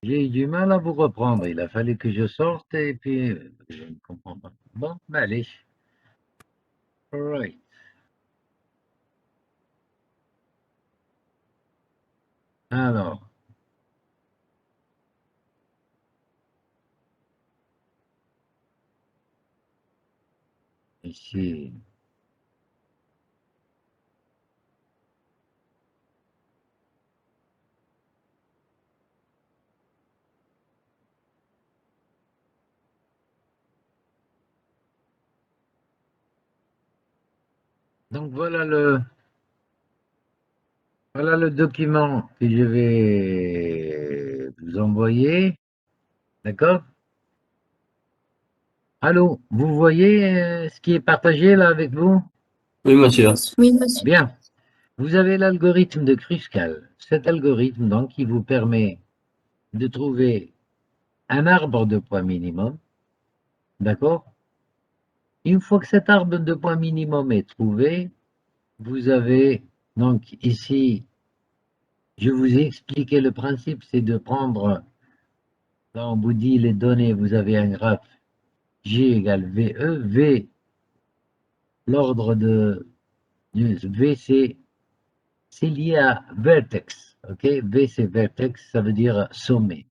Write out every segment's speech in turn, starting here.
J'ai eu du mal à vous reprendre. Il a fallu que je sorte et puis je ne comprends pas. Bon, ben allez. All right. Alors, ici. Donc voilà le document que je vais vous envoyer. D'accord? Allô, vous voyez ce qui est partagé là avec vous? Oui, monsieur. Oui, monsieur. Bien. Vous avez l'algorithme de Kruskal. Cet algorithme, donc, qui vous permet de trouver un arbre de poids minimum. D'accord? Une fois que cet arbre de poids minimum est trouvé, vous avez donc ici, je vous ai expliqué le principe, c'est de prendre, là on vous dit les données, vous avez un graphe G égale VE, V, l'ordre de V c'est lié à vertex, ok? V c'est vertex, ça veut dire sommet.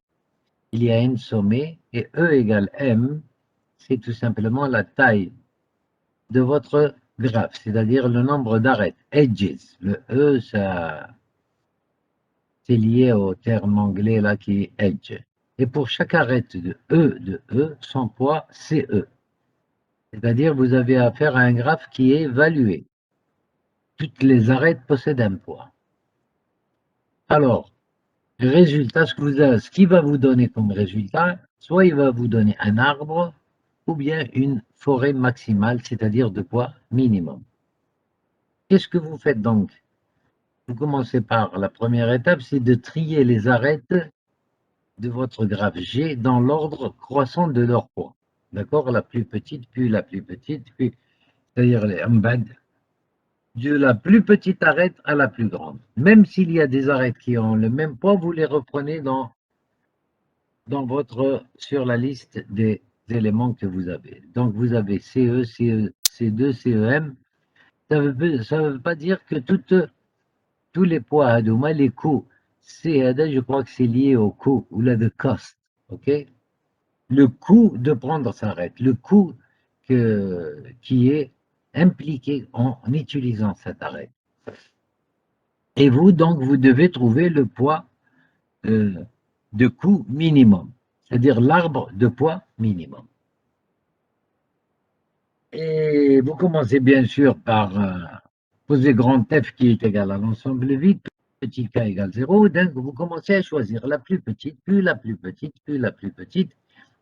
Il y a un sommet et E égale M, c'est tout simplement la taille de votre graphe, c'est-à-dire le nombre d'arêtes, edges. Le E, ça, c'est lié au terme anglais là qui est edge. Et pour chaque arête de E, son poids, c'est E. C'est-à-dire vous avez affaire à un graphe qui est évalué. Toutes les arêtes possèdent un poids. Alors, résultat, ce qui va vous donner comme résultat, soit il va vous donner un arbre, ou bien une forêt maximale, c'est-à-dire de poids minimum. Qu'est-ce que vous faites donc? Vous commencez par la première étape, c'est de trier les arêtes de votre graphe G dans l'ordre croissant de leur poids. D'accord? La plus petite, puis la plus petite, puis c'est-à-dire les embed, de la plus petite arête à la plus grande. Même s'il y a des arêtes qui ont le même poids, vous les reprenez sur la liste des éléments que vous avez. Donc vous avez CE, C2, CEM. Ça ne veut pas dire que tous les poids à Hadouma, les coûts, je crois que c'est lié au coût, ou là, de cost, ok? Le coût de prendre sa arête, le coût qui est impliqué en utilisant cette arête. Et vous, donc, vous devez trouver le poids euh, de coût minimum, c'est-à-dire l'arbre de poids minimum. Et vous commencez bien sûr par poser grand F qui est égal à l'ensemble vide, petit k égale 0, donc vous commencez à choisir la plus petite, puis la plus petite, puis la plus petite,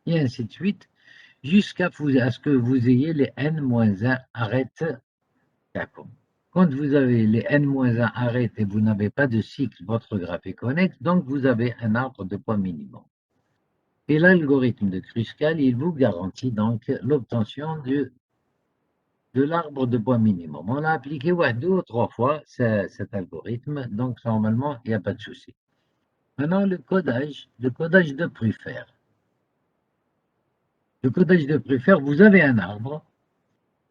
et ainsi de suite, jusqu'à ce que vous ayez les n-1 arêtes Capcom. Quand vous avez les n-1 arêtes et vous n'avez pas de cycle, votre graphe est connexe, donc vous avez un arbre de poids minimum. Et l'algorithme de Kruskal, il vous garantit donc l'obtention de l'arbre de poids minimum. On l'a appliqué 2 ou 3 fois, cet algorithme, donc normalement, il n'y a pas de souci. Maintenant, le codage de Prufer. Le codage de Prufer, vous avez un arbre,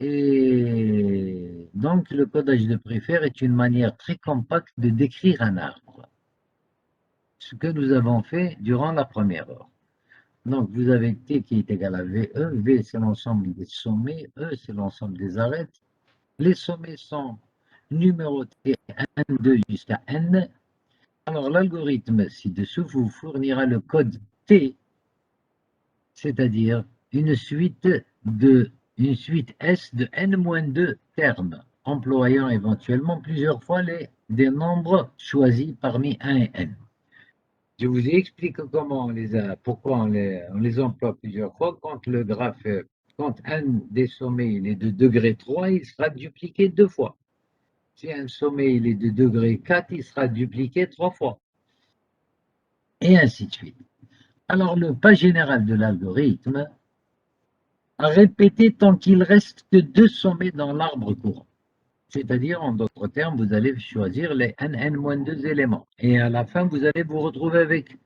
et donc le codage de Prufer est une manière très compacte de décrire un arbre. Ce que nous avons fait durant la première heure. Donc, vous avez T qui est égal à VE, V c'est l'ensemble des sommets, E c'est l'ensemble des arêtes. Les sommets sont numérotés N2 jusqu'à N. Alors, l'algorithme ci-dessous vous fournira le code T, c'est-à-dire une suite S de N-2 termes, employant éventuellement plusieurs fois des nombres choisis parmi 1 et N. Je vous ai expliqué pourquoi on les emploie plusieurs fois. Quand un des sommets il est de degré 3, il sera dupliqué 2 fois. Si un sommet il est de degré 4, il sera dupliqué 3 fois. Et ainsi de suite. Alors, le pas général de l'algorithme a répété tant qu'il reste que 2 sommets dans l'arbre courant. C'est-à-dire, en d'autres termes, vous allez choisir les n-2 éléments. Et à la fin, vous allez vous retrouver avec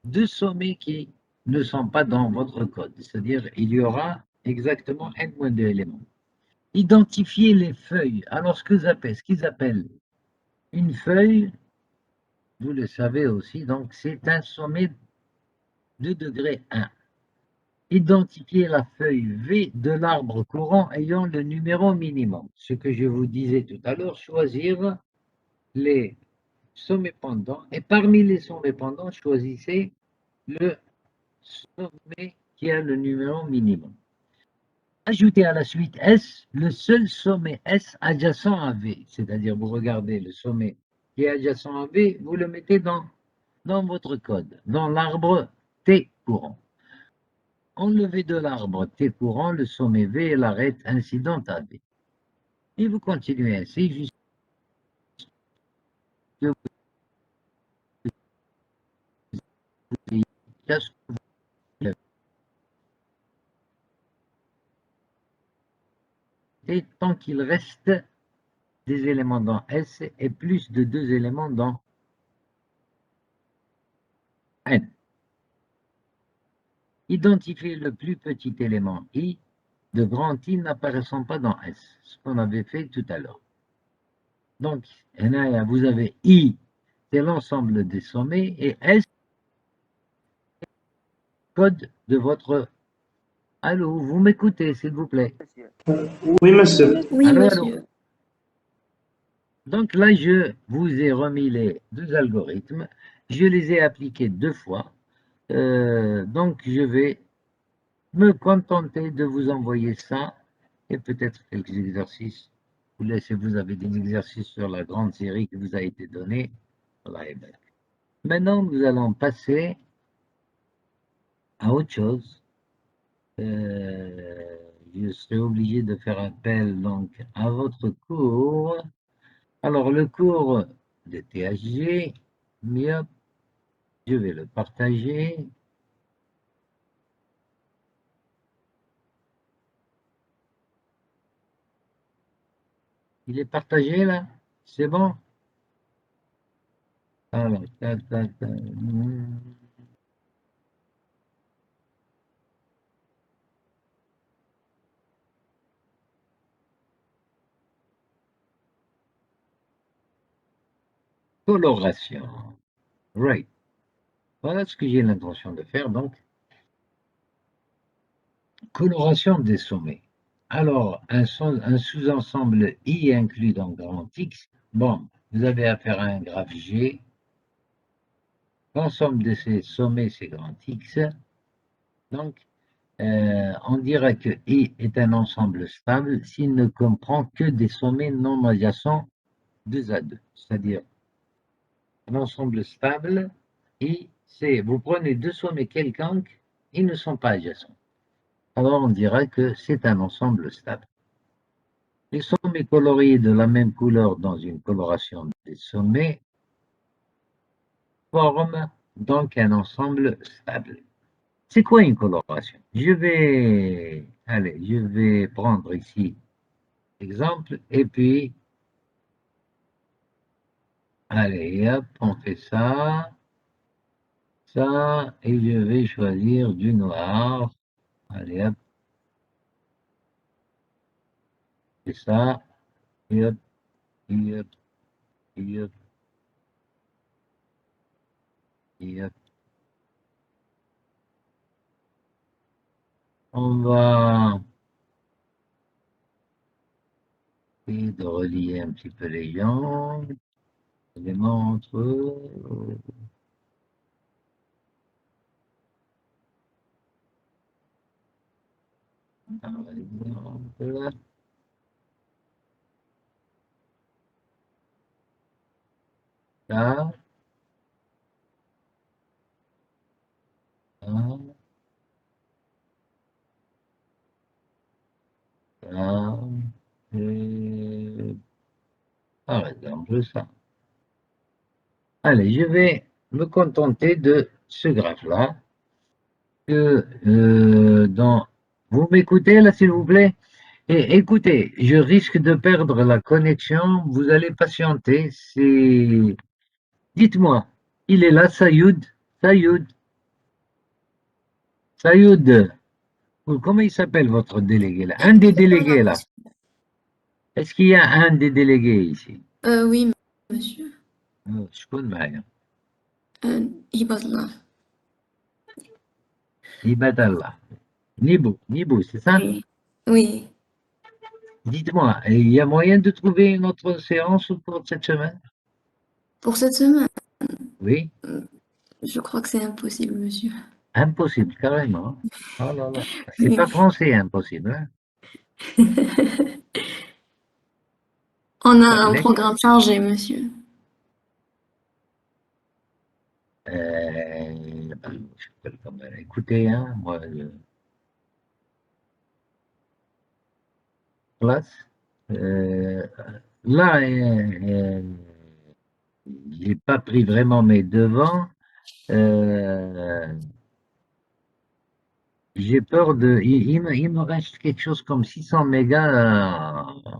deux sommets qui ne sont pas dans votre code. C'est-à-dire, il y aura exactement n-2 éléments. Identifiez les feuilles. Alors, ce qu'ils appellent une feuille, vous le savez aussi, donc c'est un sommet de degré 1. Identifiez la feuille V de l'arbre courant ayant le numéro minimum. Ce que je vous disais tout à l'heure, choisir les sommets pendants. Et parmi les sommets pendants, choisissez le sommet qui a le numéro minimum. Ajoutez à la suite S le seul sommet S adjacent à V. C'est-à-dire, vous regardez le sommet qui est adjacent à V, vous le mettez dans votre code, dans l'arbre T courant. Enlevez de l'arbre T courant le sommet V et l'arête incidente à V. Et vous continuez ainsi jusqu'à ce que vous avez, tant qu'il reste des éléments dans S et plus de 2 éléments dans N. Identifiez le plus petit élément I de grand I n'apparaissant pas dans S, ce qu'on avait fait tout à l'heure. Donc, vous avez I, c'est l'ensemble des sommets, et S, code de votre... Allô, vous m'écoutez, s'il vous plaît? Oui, monsieur. Oui, Allô, monsieur. allô. Donc là, je vous ai remis les deux algorithmes. Je les ai appliqués 2 fois. Donc, je vais me contenter de vous envoyer ça et peut-être quelques exercices. Vous avez des exercices sur la grande série qui vous a été donnée. Maintenant, nous allons passer à autre chose. Je serai obligé de faire appel donc à votre cours. Alors, le cours de THG, mieux, je vais le partager. Il est partagé là? C'est bon? Alors, coloration. Right. Voilà ce que j'ai l'intention de faire, donc. Coloration des sommets. Alors, un sous-ensemble I inclus dans grand X. Bon, vous avez affaire à un graphe G. L'ensemble de ces sommets, c'est grand X. Donc, on dira que I est un ensemble stable s'il ne comprend que des sommets non adjacents 2 à 2. C'est-à-dire, un ensemble stable, I, c'est, vous prenez 2 sommets quelconques, ils ne sont pas adjacents. Alors, on dira que c'est un ensemble stable. Les sommets coloriés de la même couleur dans une coloration des sommets forment donc un ensemble stable. C'est quoi une coloration? Je vais prendre ici exemple et puis, allez, hop, on fait ça, et je vais choisir du noir. Allez, hop, c'est ça, et hop, et hop, et hop, et hop. On va essayer de relier un petit peu les gens. Les montres. Par exemple, ça, ça, ça, et par exemple ça. Allez, je vais me contenter de ce graphe-là. Vous m'écoutez là, s'il vous plaît? Et écoutez, je risque de perdre la connexion. Vous allez patienter. Dites-moi, il est là, Sayoud? Sayoud? Sayoud, comment il s'appelle votre délégué là? Un des délégués là. Est-ce qu'il y a un des délégués ici? Oui, monsieur. Je connais. Ibadallah. Ibadallah. Nibou, c'est ça? Oui. Oui. Dites-moi, il y a moyen de trouver une autre séance pour cette semaine? Pour cette semaine, Oui, je crois que c'est impossible, monsieur. impossible, carrément. Oh là là, c'est Oui. pas français, impossible. Hein? On a un Allez. programme chargé, monsieur. Écoutez, hein, moi, classe. Euh, là, j'ai pas pris vraiment mes devants. Euh, j'ai peur de. Il me reste quelque chose comme 600 mégas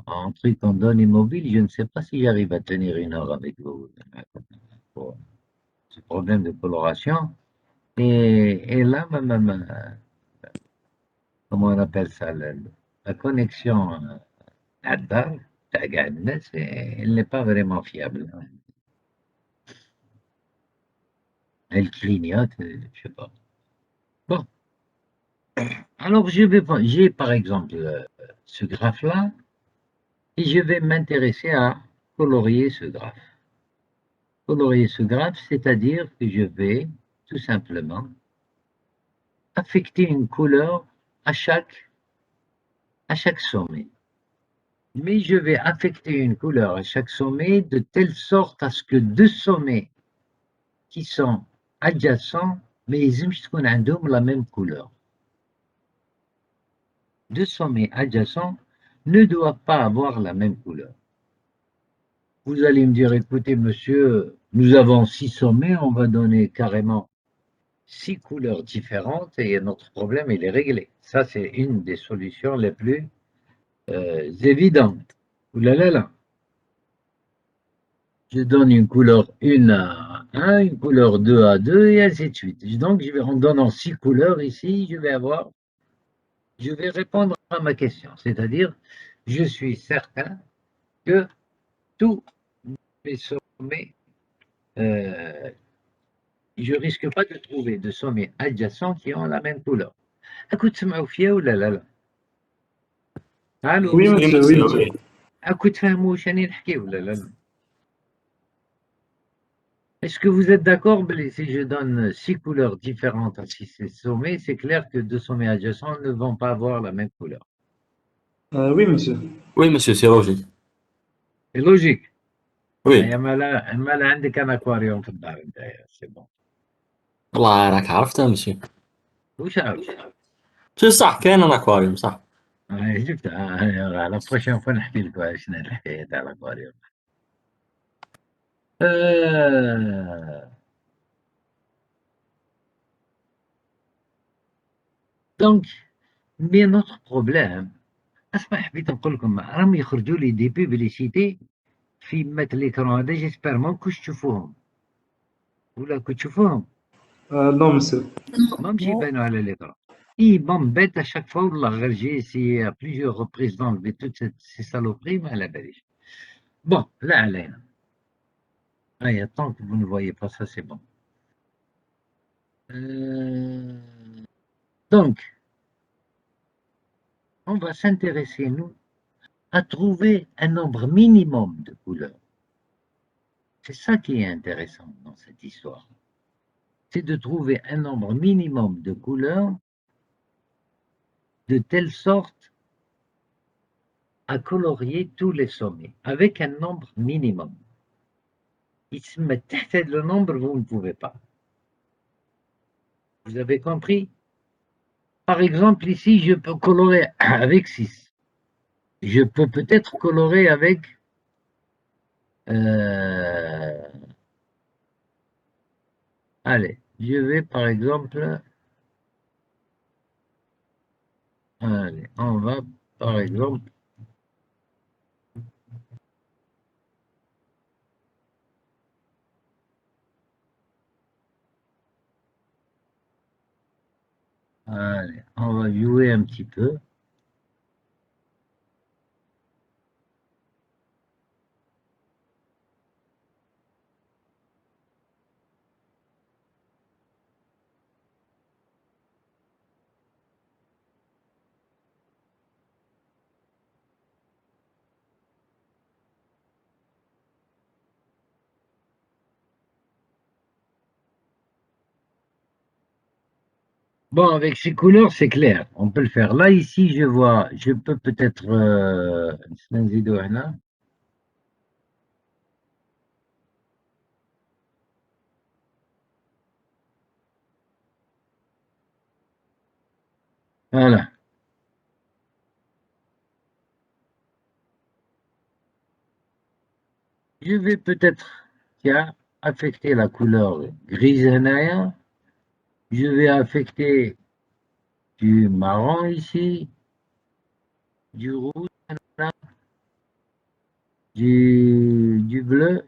en truc en données mobiles. Je ne sais pas si j'arrive à tenir une heure avec vous pour ce problème de coloration. Et là, comment on appelle ça, la connexion là-dedans, elle n'est pas vraiment fiable. Elle clignote, je sais pas. Bon, alors j'ai par exemple ce graphe-là, et je vais m'intéresser à colorier ce graphe. Colorier ce graphe, c'est-à-dire que je vais tout simplement affecter une couleur à chaque sommet. Mais je vais affecter une couleur à chaque sommet de telle sorte à ce que deux sommets qui sont adjacents, mais ils ont la même couleur. Deux sommets adjacents ne doivent pas avoir la même couleur. Vous allez me dire, écoutez, monsieur, nous avons 6 sommets, on va donner carrément 6 couleurs différentes et notre problème, il est réglé. Ça, c'est une des solutions les plus évidentes. Ouh là là là. Je donne une couleur 1 à 1, une couleur 2 à 2 et ainsi de suite. Donc, en donnant 6 couleurs ici, je vais répondre à ma question. C'est-à-dire, je suis certain que tous mes sommets, je risque pas de trouver de sommets adjacents qui ont la même couleur. أكو تسمعوا فيا ولا لا؟ Oui, الو monsieur, oui. أكو تفهموا واش راني نحكي ولا لا؟ Est-ce que vous êtes d'accord, si je donne 6 couleurs différentes à 6 sommets, c'est clair que 2 sommets adjacents ne vont pas avoir la même couleur. Oui, monsieur. Oui, monsieur, c'est logique. C'est logique. Oui. ما عندك un aquarium في الدار نتايا، c'est bon. والله راك عرفتها monsieur. وش عاوز؟ شو صح كاين انا اكواريوم صح. جبتها la prochaine fois نحكي لك شنو الحكاية تاع l'aquarium. Donc, mais notre problème, اسمع حبيت نقول لكم راهم يخرجوا لي دي بيبليسيتي في مات ليكرون هذا جيسبر ما كنتش تشوفوهم ولا كنت تشوفوهم Non, monsieur. ما مش يبانوا على ليكرون. Il m'embête à chaque fois, والله j'ai essayé à plusieurs reprises d'enlever toutes ces saloperies, mais à la باليش. Bon, là علينا. Tant que vous ne voyez pas ça, c'est bon. Donc, on va s'intéresser, nous, à trouver un nombre minimum de couleurs. C'est ça qui est intéressant dans cette histoire. C'est de trouver un nombre minimum de couleurs de telle sorte à colorier tous les sommets avec un nombre minimum. Ici, le nombre, vous ne pouvez pas. Vous avez compris? Par exemple, ici, je peux colorer avec 6. Je peux peut-être colorer avec allez, je vais par exemple, allez, on va par exemple, Allez, on va jouer un petit peu. Bon, avec ces couleurs, c'est clair. On peut le faire. Là, ici, je vois, je peux peut-être... Voilà. Je vais peut-être, tiens, affecter la couleur grise هنايا. Je vais affecter du marron ici, du rouge, là, du bleu,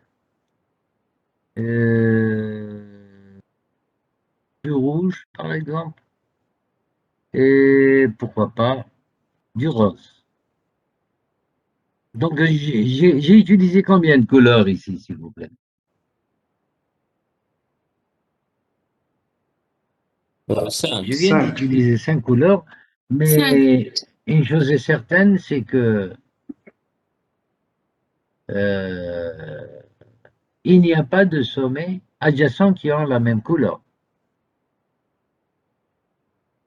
du rouge, par exemple, et pourquoi pas du rose. Donc, j'ai utilisé combien de couleurs ici, s'il vous plaît? Cinq. Je viens 5. d'utiliser 5 couleurs, mais une chose est certaine, c'est que euh, il n'y a pas de sommets adjacents qui ont la même couleur.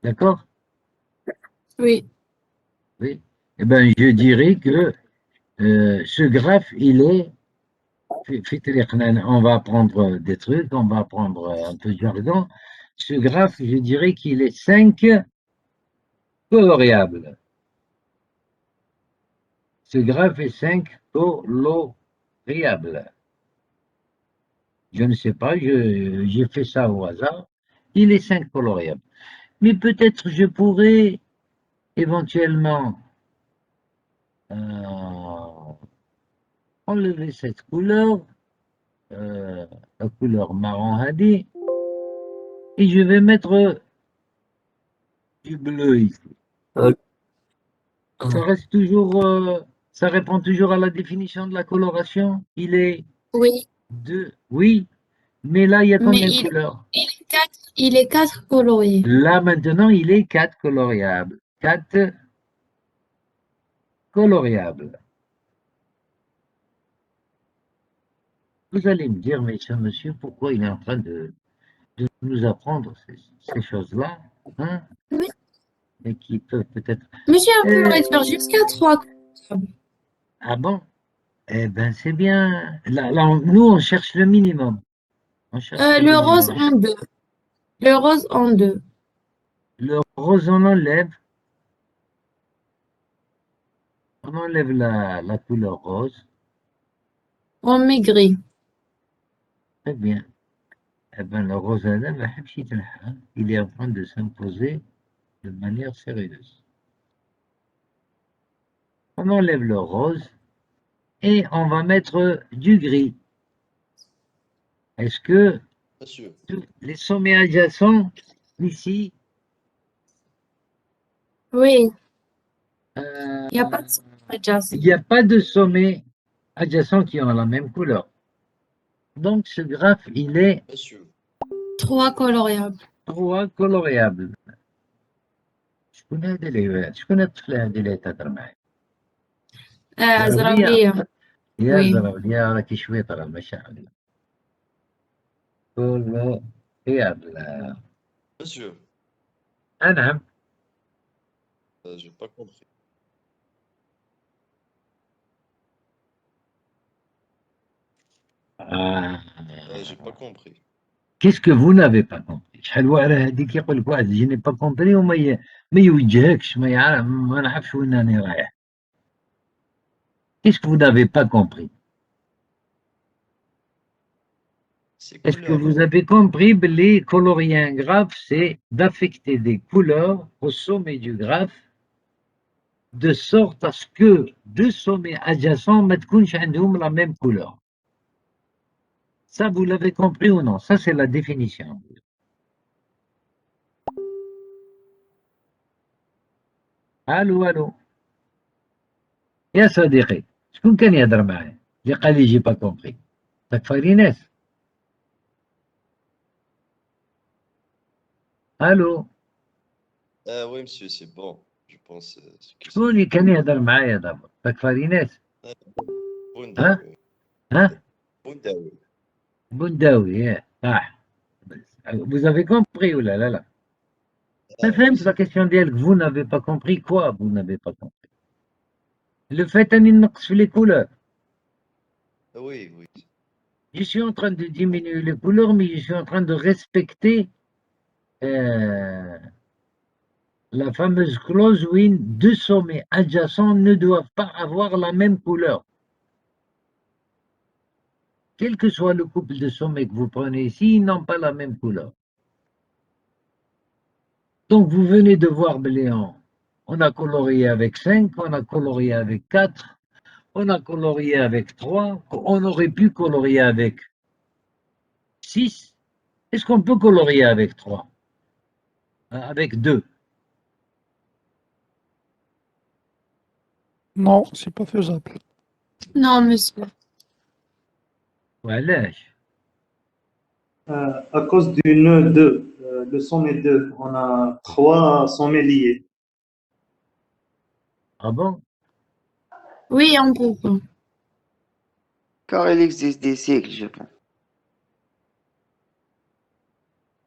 D'accord? Oui. Oui. Eh bien, je dirais que ce graphe, il est. On va apprendre des trucs, on va apprendre un peu de jargon. Ce graphe, je dirais qu'il est 5 coloriable. Ce graphe est 5 coloriable. Je ne sais pas, j'ai fait ça au hasard. Il est 5 coloriable. Mais peut-être je pourrais éventuellement enlever cette couleur, la couleur marron hadi, et je vais mettre du bleu ici. Ça reste toujours, ça répond toujours à la définition de la coloration. Il est Oui. oui, mais là, il y a Mais combien de couleurs? il est 4 coloriés. Là, maintenant, il est 4 coloriables. 4 coloriables. Vous allez me dire, mais ce monsieur, pourquoi il est en train de nous apprendre ces choses-là, hein, Oui. et qui peuvent peut-être... Monsieur, on peut Euh, réduire jusqu'à 3. ah bon? Eh bien, c'est bien. Là, nous, on cherche le minimum. On cherche le Le rose minimum. en 2. Le rose en 2. Le rose, on enlève la couleur rose. On met gris. Très bien. Eh bien, le rose, il est en train de s'imposer de manière sérieuse. On enlève le rose et on va mettre du gris. Est-ce que Monsieur, tous les sommets adjacents, ici, Oui. euh, Il n'y a pas de adjacent. il n'y a pas de sommets adjacents qui ont la même couleur. Donc, ce graphe, il est monsieur, 3 coloriables. 3 coloriable. شكون هذا اللي شكون الطفل هذا اللي تهضر معايا؟ زرابية زرابية. يا Oui. زرابية راكي شويطرة ما شاء الله. coloriable. monsieur, نعم. j'ai pas compris. J'ai pas compris. Qu'est-ce que vous n'avez pas compris؟ شحال واحد هذيك يقول لك واحد جي ني با كومبري ما يوجهكش ما يعرف ما نعرفش وين راني رايح. Qu'est-ce que vous n'avez pas compris? Ces Est-ce que vous couleurs, avez compris que les colorier un graphe, c'est d'affecter des couleurs au sommet du graphe de sorte à ce que deux sommets adjacents ne تكونش عندهم la même couleur. Ça, vous l'avez compris ou non? Ça, c'est la définition. الو الو يا صديقي، شكون كان يهضر معايا اللي قال لي جي با كومبري؟ تكفى ناس. الو، Ah oui, monsieur, c'est bon. Je pense que c'est شكون اللي كان يهضر معايا دابا؟ تكفى ناس. Bunda, ها oui. ها Bunda, oui. بنداوي، ياه صح. Vous avez compris ولا لا لا؟ ما Ah oui, فهمت لا c'est bon. كيسيون ديالك. Vous n'avez pas compris quoi? Vous n'avez pas compris le fait اني نقص في لي كولور. Oui, oui. Je suis en train de diminuer les couleurs, mais je suis en train de respecter la fameuse clause Win. Deux sommets adjacents ne doivent pas avoir la même couleur. Quel que soit le couple de sommets que vous prenez ici, ils n'ont pas la même couleur. Donc vous venez de voir Bléon. On a colorié avec 5, on a colorié avec 4, on a colorié avec 3, on aurait pu colorier avec 6. Est-ce qu'on peut colorier avec 3? Avec 2? Non, c'est pas faisable. Non, monsieur. وعلاش؟ À cause du nœud 2, le sommet 2, on a 3 sommets liés. Ah bon? Oui, on peut pas. Car il existe des cycles, je pense.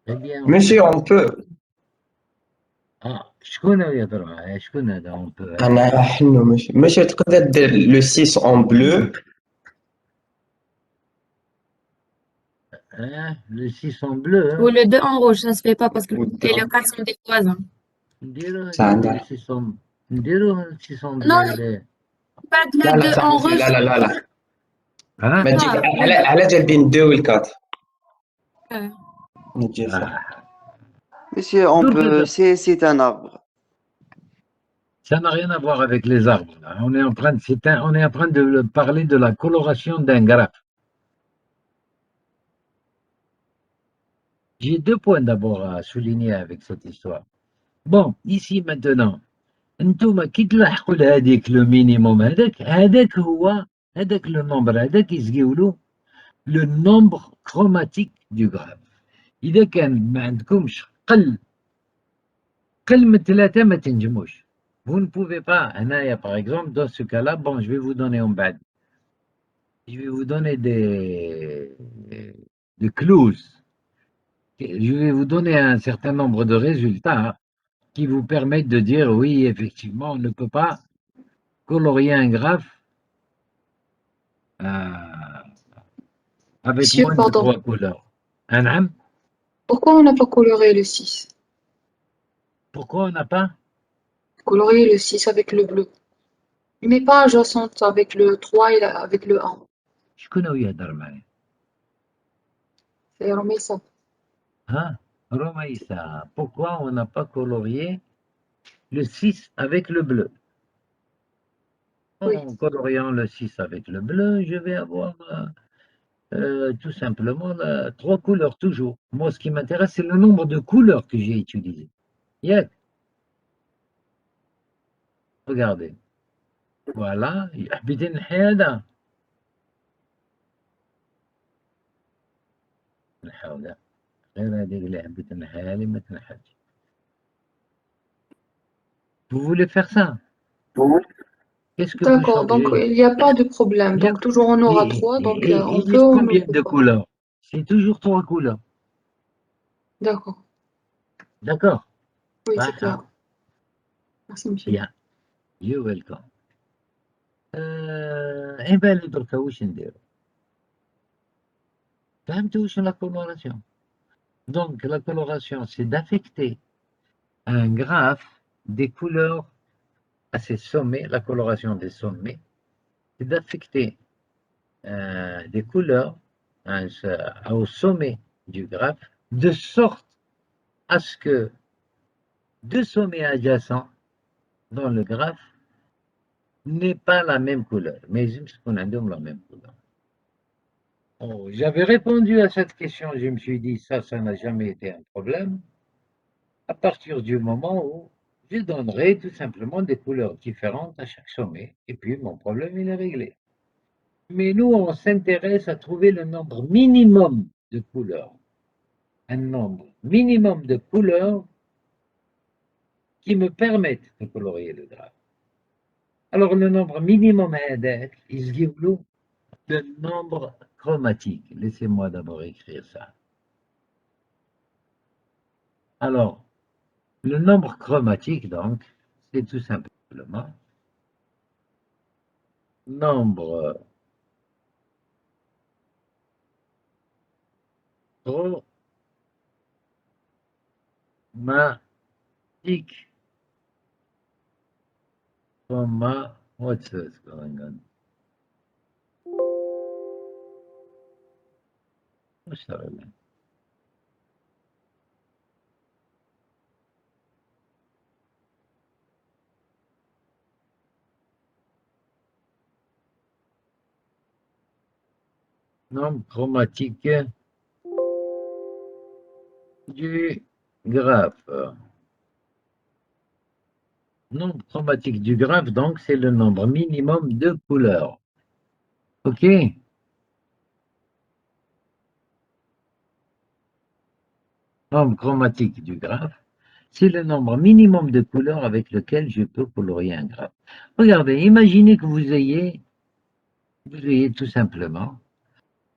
Eh bien, Monsieur, on peut. شكون يهضر معايا؟ شكون هذا on peut? أنا حنو monsieur تقدر دير le 6 en bleu. Le 6 en bleu. Ou le 2 en rouge, ça se fait pas parce que Ou et le 4 sont des voisins. نديرو Ça عندها. le 6 en نديرو le 6 en Non, bleu. pas لا le لا 2 صح en monsieur، rouge. لا لا لا لا ها؟ ما تجيك Ah, على على جالبين 2 و 4 euh, ما تجي صح. Monsieur, on Donc, peut. C'est un arbre. ça n'a rien à voir avec les arbres. Là. On est en train de, on est en train de parler de la coloration d'un graphe. J'ai deux points d'abord à souligner avec cette histoire. Bon, ici maintenant, انتوما كي تلحقوا لهذيك لو مينيموم هذاك هو هذاك لو نومبر هذاك يسقيولو لو نومبر كروماتيك دو غراف. اذا كان ما عندكمش قل من ثلاثه ما تنجموش. Vous ne pouvez pas, هنايا par exemple, dans ce cas-là, bon, je vais vous donner en bas. Je vais vous donner des clauses. Je vais vous donner un certain nombre de résultats qui vous permettent de dire oui, effectivement, on ne peut pas colorier un graphe avec Monsieur, moins de pardon. 3 couleurs. نعم. Pourquoi on n'a pas coloré le 6? Pourquoi on n'a pas? Colorier le 6 avec le bleu. Mais pas adjacente avec le 3 et avec le 1. شكون يهضر معايا؟ C'est Romessa. Hein? Romaïssa, pourquoi on n'a pas colorié le 6 avec le bleu? Oui. En coloriant le 6 avec le bleu, je vais avoir tout simplement 3 couleurs toujours. Moi, ce qui m'intéresse, c'est le nombre de couleurs que j'ai utilisées. Yeah. Regardez. Voilà. حبيتي نحي هذا؟ نحاول غير هذيك اللي حبيت نحيها لي ما تنحاش. Vous voulez faire ça? Qu'est-ce que vous D'accord, donc changez? il n'y a pas de problème. Donc toujours on aura 3, donc on Il peut reste ou on ne combien peut de pas. couleurs? C'est toujours 3 couleurs. D'accord. D'accord? Oui, c'est Voilà. clair. Merci, monsieur. Bien. You're welcome. إيه بالي دركا واش نديرو؟ فهمتوا واش لا coloration? Donc la coloration, c'est d'affecter un graphe des couleurs à ses sommets, la coloration des sommets, c'est d'affecter des couleurs au sommet du graphe, de sorte à ce que deux sommets adjacents dans le graphe n'aient pas la même couleur, mais ils ont la même couleur. Oh, j'avais répondu à cette question, je me suis dit ça n'a jamais été un problème, à partir du moment où je donnerai tout simplement des couleurs différentes à chaque sommet. Et puis, mon problème, il est réglé. Mais nous, on s'intéresse à trouver le nombre minimum de couleurs. Un nombre minimum de couleurs qui me permettent de colorier le graphe. Alors, le nombre minimum هذاك يجيب له le nombre chromatique. Laissez-moi d'abord écrire ça. Alors, le nombre chromatique, donc, c'est tout simplement nombre chromatique. What's this going on? What's that? Nombre chromatique du graphe. Nombre chromatique du graphe, donc, c'est le nombre minimum de couleurs. OK? Nombre chromatique du graphe, c'est le nombre minimum de couleurs avec lequel je peux colorier un graphe. Regardez, imaginez que vous ayez tout simplement,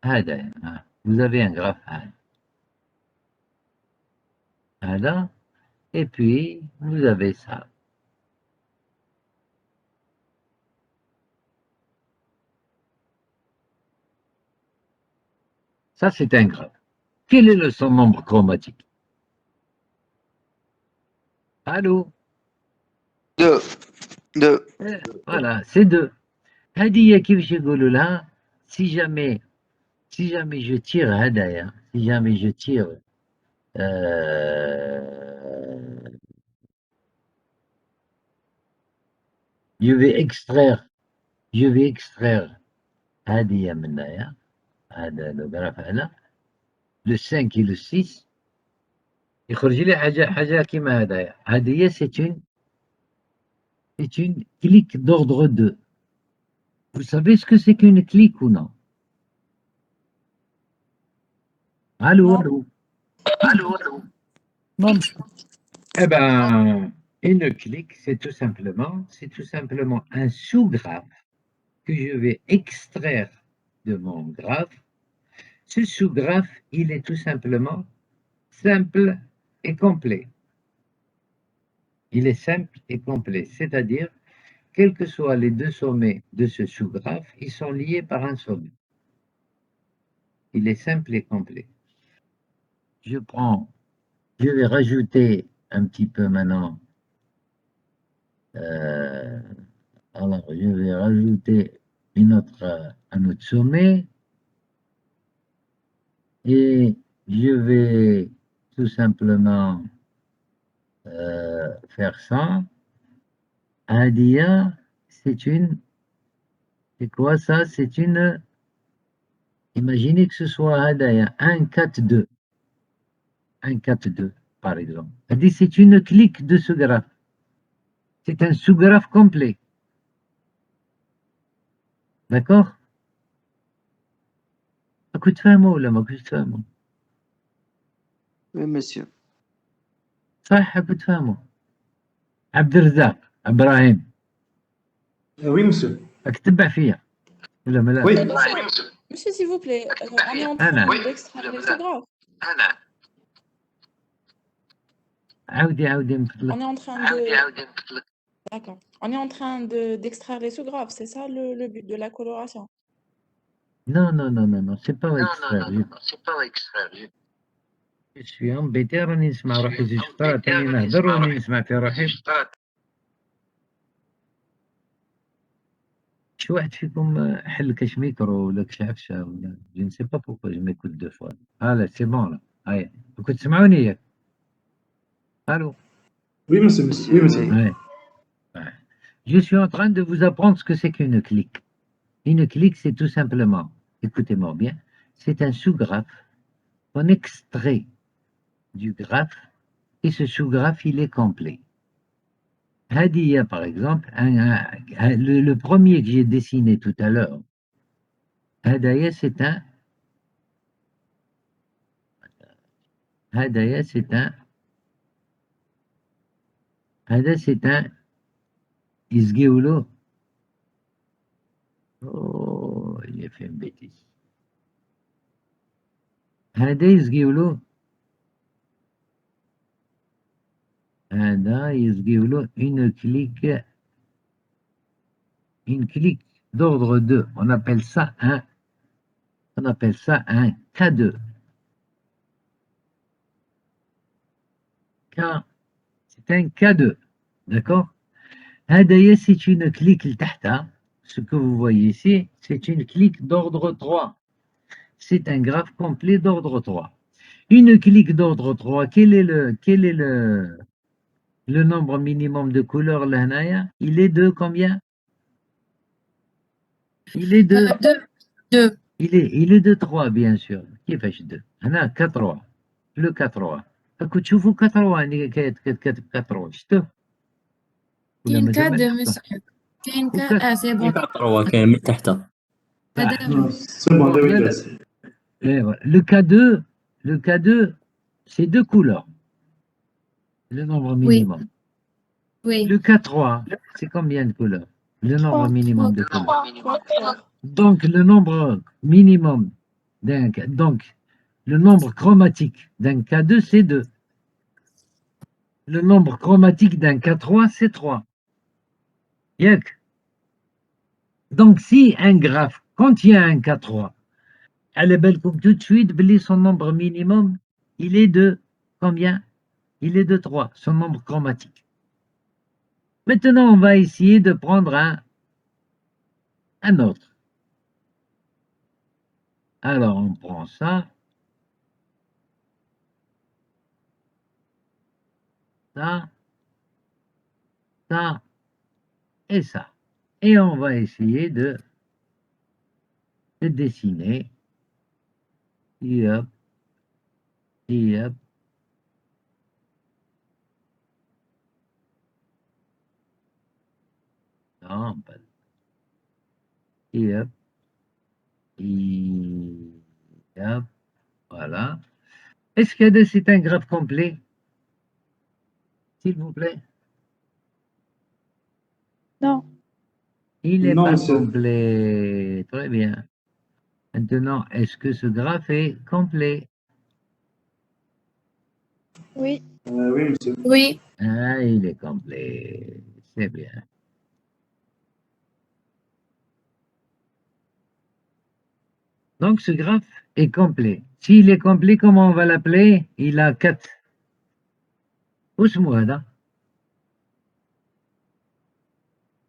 vous avez un graphe et puis vous avez ça. Ça, c'est un graphe. Quel est son nombre chromatique? Allô? 2. 2. Voilà, c'est 2. هذه كيفاش يقولوا لها si jamais je tire هدايا, si jamais je tire je vais extraire هذه من هنايا, هذا le graphe هذا, le 5 et le 6 يخرج لي حاجة كيما هدايا. هذه c'est une clique d'ordre 2. Vous savez ce que c'est qu'une clique ou non? Allô? Non. Eh ben, une clique, c'est tout simplement un sous-graphe que je vais extraire de mon graphe. Ce sous-graphe, il est tout simplement simple et complet. Il est simple et complet, c'est-à-dire, quels que soient les deux sommets de ce sous-graphe, ils sont liés par un sommet. Il est simple et complet. Je vais rajouter un petit peu maintenant. Alors, je vais rajouter un autre sommet. Et je vais tout simplement faire ça. Adia, c'est quoi ça? C'est une, imaginez que ce soit Hadaya, 1, 4, 2. 1, 4, 2, par exemple. C'est une clique de sous-graphe. C'est un sous-graphe complet. D'accord? كنت تفهموا ولا ما كنتش تفهموا؟ Oui, monsieur. صح كنت تفهموا. عبد الرزاق ابراهيم Oui, monsieur. راك تتبع فيا ولا ملا؟ Oui. Monsieur, s'il vous plaît, on est en train d'extraire les sous-graphes. عاودي من فضلك. On est en train de... D'accord. On est en train d'extraire les sous-graphes, c'est ça le but de la coloration? Non, c'est pas extraire. Je suis embêté راني نسمع روحي زوج خطرات راني نهضر وراني نسمع في روحي. شي واحد فيكم حل كاش ميكرو ولا كاش عفشه ولا je ne sais pas pourquoi je m'écoute deux fois. Là, c'est bon là. هيا كنت تسمعوني ياك؟ Allô? Oui, monsieur. Oui, monsieur. Ouais. Je suis en train de vous apprendre ce que c'est qu'une clique. Une clique, c'est tout simplement, écoutez-moi bien, c'est un sous-graphe qu'on extrait du graphe et ce sous-graphe, il est complet. Hadia, par exemple, le premier que j'ai dessiné tout à l'heure, Hadaya, c'est un. Hadaya, c'est un. Hada, c'est un. Isgeoulo. Oh, il a fait une bêtise. Hada, Isgeoulo. Hada, Isgeoulo, une clique d'ordre 2. On appelle ça un K2. C'est un K2. D'accord? Hadaya, c'est une clique tahta. Ce que vous voyez ici, c'est une clique d'ordre 3. C'est un graphe complet d'ordre 3. Une clique d'ordre 3, quel est le nombre minimum de couleurs là? Il est de combien? Il est de Deux. il est de 3 bien sûr. كيفاش 2 هنا 4 le 4 راكم تشوفوا 4 يعني كتكتب 4 شفتوا ولا كاين مازال ما كاد شفتوا؟ مسيو كاين وكاد. كاد سي بون كاتروا كاين من تحت. هذا Non, c'est bon, Bon, David, là, là, c'est- Et voilà. Le K2, c'est 2 couleurs, le nombre minimum. وي Le K3, c'est combien de couleurs? Le nombre minimum de couleurs. 3. Donc, le nombre minimum donc, le nombre chromatique d'un K2, c'est 2. Le nombre chromatique d'un K3, c'est 3. Yak. Donc, si un graphe contient un K3, allez comme tout de suite, son nombre minimum, il est de combien? Il est de 3, son nombre chromatique. Maintenant, on va essayer de prendre un autre. Alors, on prend ça, ça, ça et ça. Et on va essayer de dessiner. Et hop, et hop. Non, pas. Et hop, et hop. Voilà. Est-ce que c'est un graphe complet? S'il vous plaît. Non. Il n'est Non, pas monsieur. complet. Très bien. Maintenant, est-ce que ce graphe est complet? Oui. Oui, monsieur. وي Ah, il est complet. C'est bien. Donc, ce graphe est complet. S'il est complet, comment on va l'appeler? Il a 4. اسمه هذا.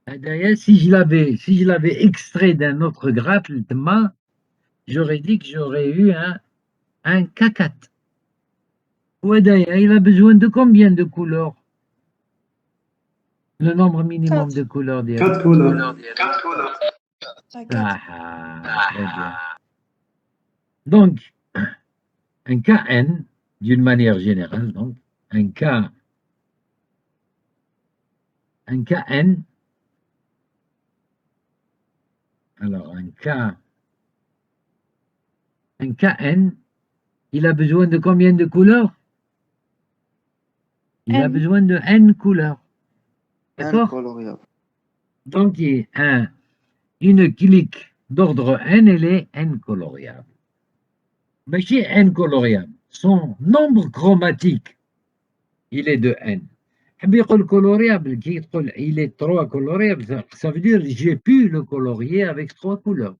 D'ailleurs, si je l'avais extrait d'un autre graphe, j'aurais dit que j'aurais eu un K4. D'ailleurs, il a besoin de combien de couleurs? Le nombre minimum de couleurs. 4 couleurs. Très bien. Donc, un Kn, d'une manière générale, donc, un Kn, alors un Kn, il a besoin de combien de couleurs? Il a N. besoin de N couleurs. D'accord? Incoloriable. Donc, une clique d'ordre N, elle est N coloriable. Mais chez N coloriable, son nombre chromatique, il est de N. Le coloriable, il est 3 coloriable, ça veut dire que j'ai pu le colorier avec 3 couleurs.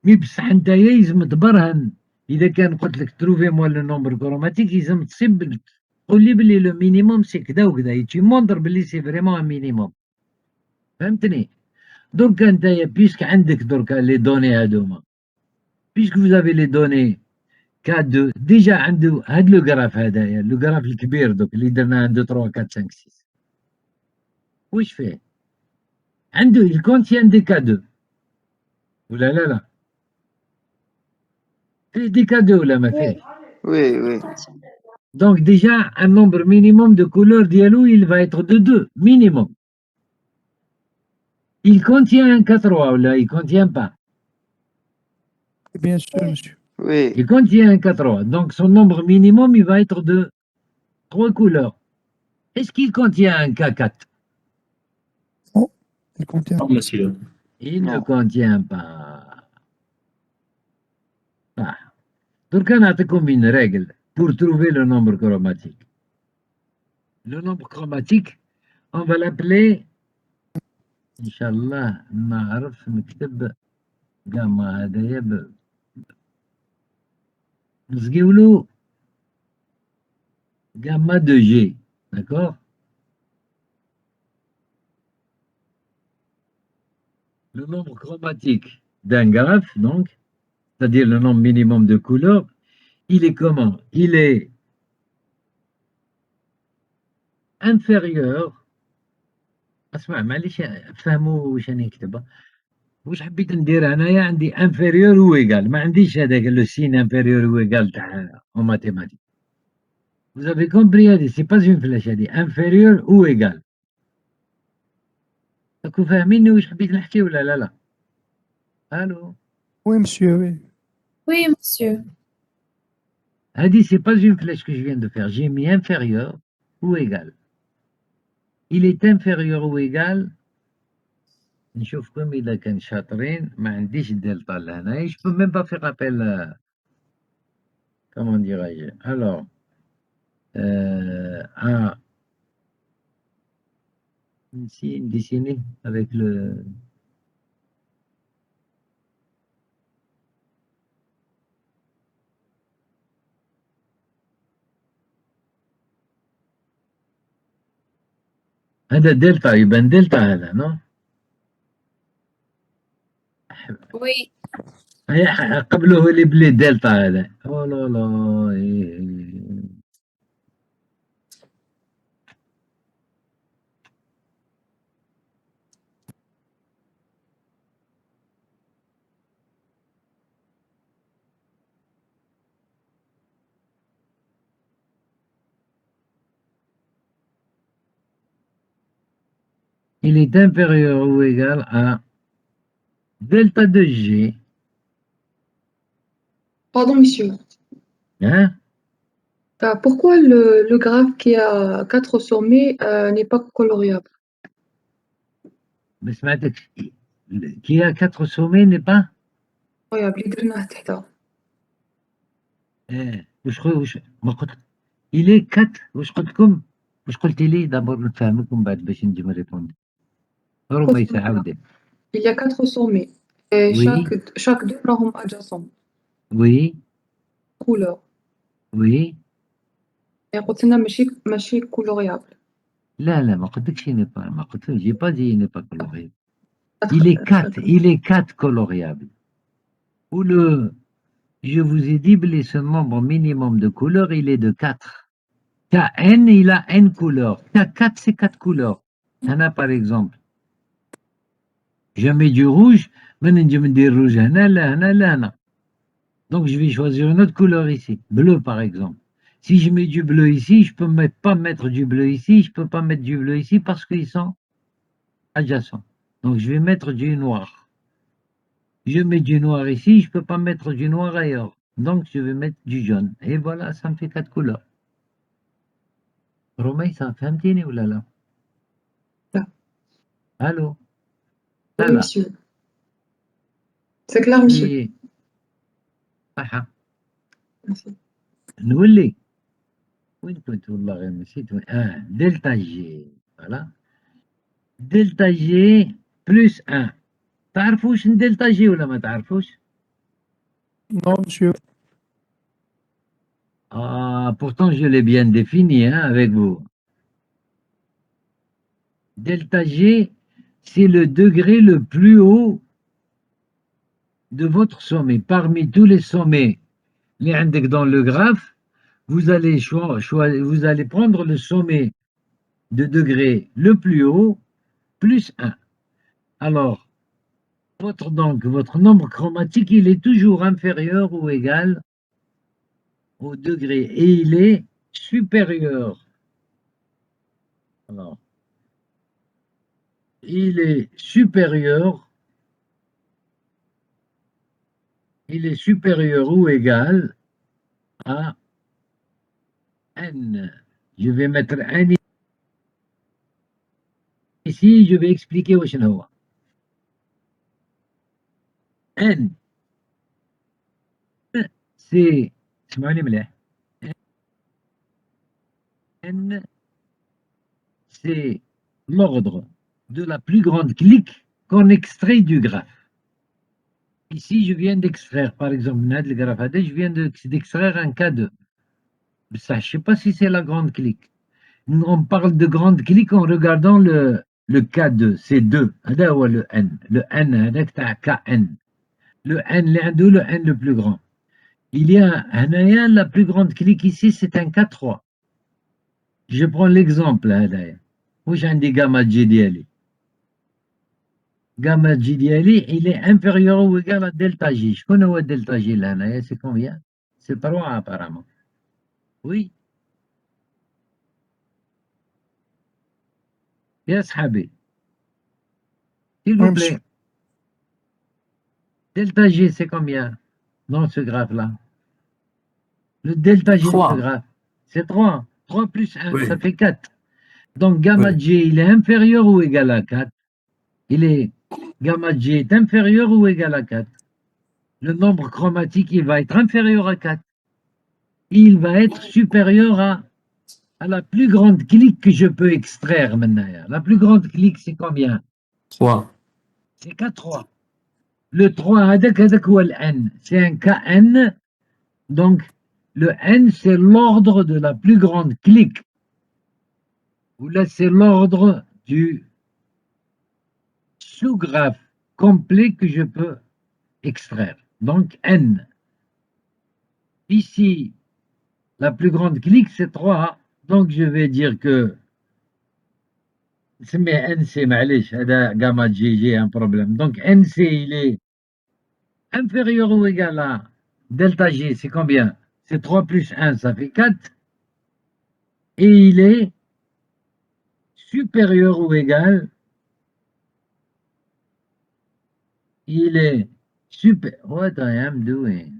Mais بصح نتايا يلزم تبرهن اذا كان قلت لك تروفي موا لو نومبر كروماتيك يلزم تصب تقول لي بلي لو مينيموم سي كذا وكذا تي مونتر بلي سي فريمون ان مينيموم فهمتني دركا نتايا بيسك عندك دركا لي دوني هادوما بيسك vous avez les données K2 ديجا عنده هاد لو غراف هذايا لو غراف الكبير دوك اللي درنا 1 2 3 4 5 6 واش فيه عنده الكونتيان دي K2 ولا لا فيه دي K2 ولا ما فيه Oui, oui. Donc déjà, un nombre minimum de couleurs diallo, il va être de 2, minimum. Il contient un 4 ou là, il ne contient pas. Bien sûr, monsieur. Oui. Il contient un 4. Donc son nombre minimum, il va être de 3 couleurs. Est-ce qu'il contient un K4? Il contient. Non, monsieur. Il ne Non. contient pas. Ah. Donc on a comme une règle pour trouver le nombre chromatique. Le nombre chromatique, on va l'appeler, Inch'Allah, نعرف نكتب gamma هدايا نسقيو له gamma de G, d'accord? Le nombre chromatique d'un graphe, donc, c'est-à-dire le nombre minimum de couleurs, il est comment? Il est inférieur. اسمع معليش فهموا واش راني نكتب. واش حبيت ندير انايا؟ عندي انفيريور و ايغال، ما عنديش هذاك لو سين انفيريور و ايغال تاع او ماتيماتيك. Vous avez compris هذه؟ سي با اون فلاش هذه، انفيريور و ايغال. راكم فاهميني واش حبيت نحكي ولا لا؟ لا. الو. Oui, monsieur, oui. Oui, monsieur. هذه سي با اون فلاش que je viens de faire. J'ai mis inférieur ou égal. Il est inférieur ou égal. نشوفكم إذا كان شاطرين. ما عنديش دلتا لهنا. Je peux même pas faire appel. Comment dirais-je? Alors, à ici, dessiner avec le. هذا دلتا، يبان دلتا هذا، non? Oui. قبله اللي بلي دلتا هذا. Oh là là. Il est inférieur ou égal à delta de G. Pardon, monsieur. Hein? Pourquoi le graphe qui a 4 sommets n'est pas coloriable? Mais سمعتك qui a 4 sommets n'est pas. Coloriable, اللي درناه تحتها. واش ما قلت il est 4. واش قلت لكم؟ واش قلتي لي؟ دابور نفهمك ومن بعد باش نجي نريبوندي. رميس عاودي. Il y a 4 sommets. Et Oui. chaque deux راهم adjacents. Oui, Couleur. oui. Et قلت لنا ماشي coloriable. لا لا ما قلتلكش il n'est pas. ما قلت j'ai pas dit il n'est pas coloriable. Il est 4 coloriable. Ou je vous ai dit que ce nombre minimum de couleurs, il est de 4. Kn, il a n couleurs. K4, c'est 4 couleurs. Il y en a par exemple. Je mets du rouge, maintenant je mets du rouge, là. Donc je vais choisir une autre couleur ici, bleu par exemple. Si je mets du bleu ici, je ne peux pas mettre du bleu ici, je ne peux pas mettre du bleu ici parce qu'ils sont adjacents. Donc je vais mettre du noir. Je mets du noir ici, je ne peux pas mettre du noir ailleurs. Donc je vais mettre du jaune. Et voilà, ça me fait 4 couleurs. Romain, ça fait un petit nez ou là là? Là. Allô? Oui, Là, là. monsieur. C'est clair, monsieur. Et- صح. Merci. نولي وين كنت والله غير نسيت وين. دلتا جي. فوالا دلتا جي بلس 1. تعرفوش دلتا جي ولا ما تعرفوش؟ Non, monsieur. Pourtant je l'ai bien défini avec vous. Delta G, c'est le degré le plus haut de votre sommet. Parmi tous les sommets les index dans le graphe, vous allez vous allez prendre le sommet de degré le plus haut plus 1. Alors, votre nombre chromatique, il est toujours inférieur ou égal au degré. Et il est supérieur. Alors, il est supérieur ou égal à n. Je vais mettre n ici, je vais expliquer où c'est. n, c'est n, c'est l'ordre de la plus grande clique qu'on extrait du graphe. Ici, je viens d'extraire, par exemple, le graphe AD, je viens d'extraire un K2. Ça, je ne sais pas si c'est la grande clique. On parle de grande clique en regardant le K2, c'est 2. Le N. Le N, avec KN. Le N, le N le plus grand. Il y a la plus grande clique ici, c'est un K3. Je prends l'exemple. Où j'ai un des gamma G d'IL. Gamma G d'IL, il est inférieur ou égal à delta G. Je connais delta G là, c'est combien? C'est 3 apparemment. Oui. Yes, Habib. S'il vous Oui, plaît. monsieur. Delta G, c'est combien dans ce graphe-là? Le delta G de ce 3. graphe, c'est 3. 3 plus 1, Oui. ça fait 4. Donc, gamma Oui. G, il est inférieur ou égal à 4? Gamma G est inférieur ou égal à 4? Le nombre chromatique, il va être inférieur à 4. Il va être supérieur à la plus grande clique que je peux extraire maintenant. La plus grande clique, c'est combien? 3. C'est K3. Le 3, le N, c'est un KN. Donc, le N, c'est l'ordre de la plus grande clique. Ou là, c'est l'ordre du sous-graphe complet que je peux extraire. Donc, N. Ici, la plus grande clique, c'est 3. Donc, je vais dire que NC, معليش, gamma G, j'ai un problème. Donc, NC, il est inférieur ou égal à delta G, c'est combien? C'est 3 plus 1, ça fait 4. Et il est supérieur ou égal, il est super. What I am doing?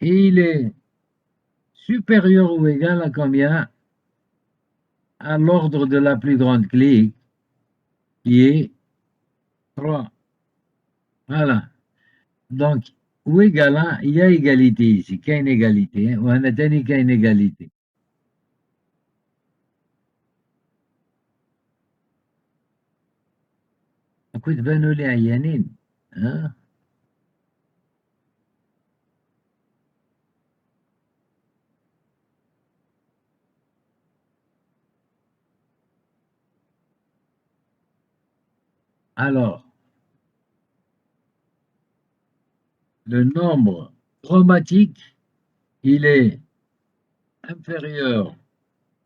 Et il est supérieur ou égal à combien? À l'ordre de la plus grande clique, qui est 3. Voilà. Donc, ou égal à, il y a égalité ici, qu'il y a une égalité, ou un atteint qu'il y a une égalité. كنت بانوا لي عيانين ها. Alors, le nombre chromatique, il est inférieur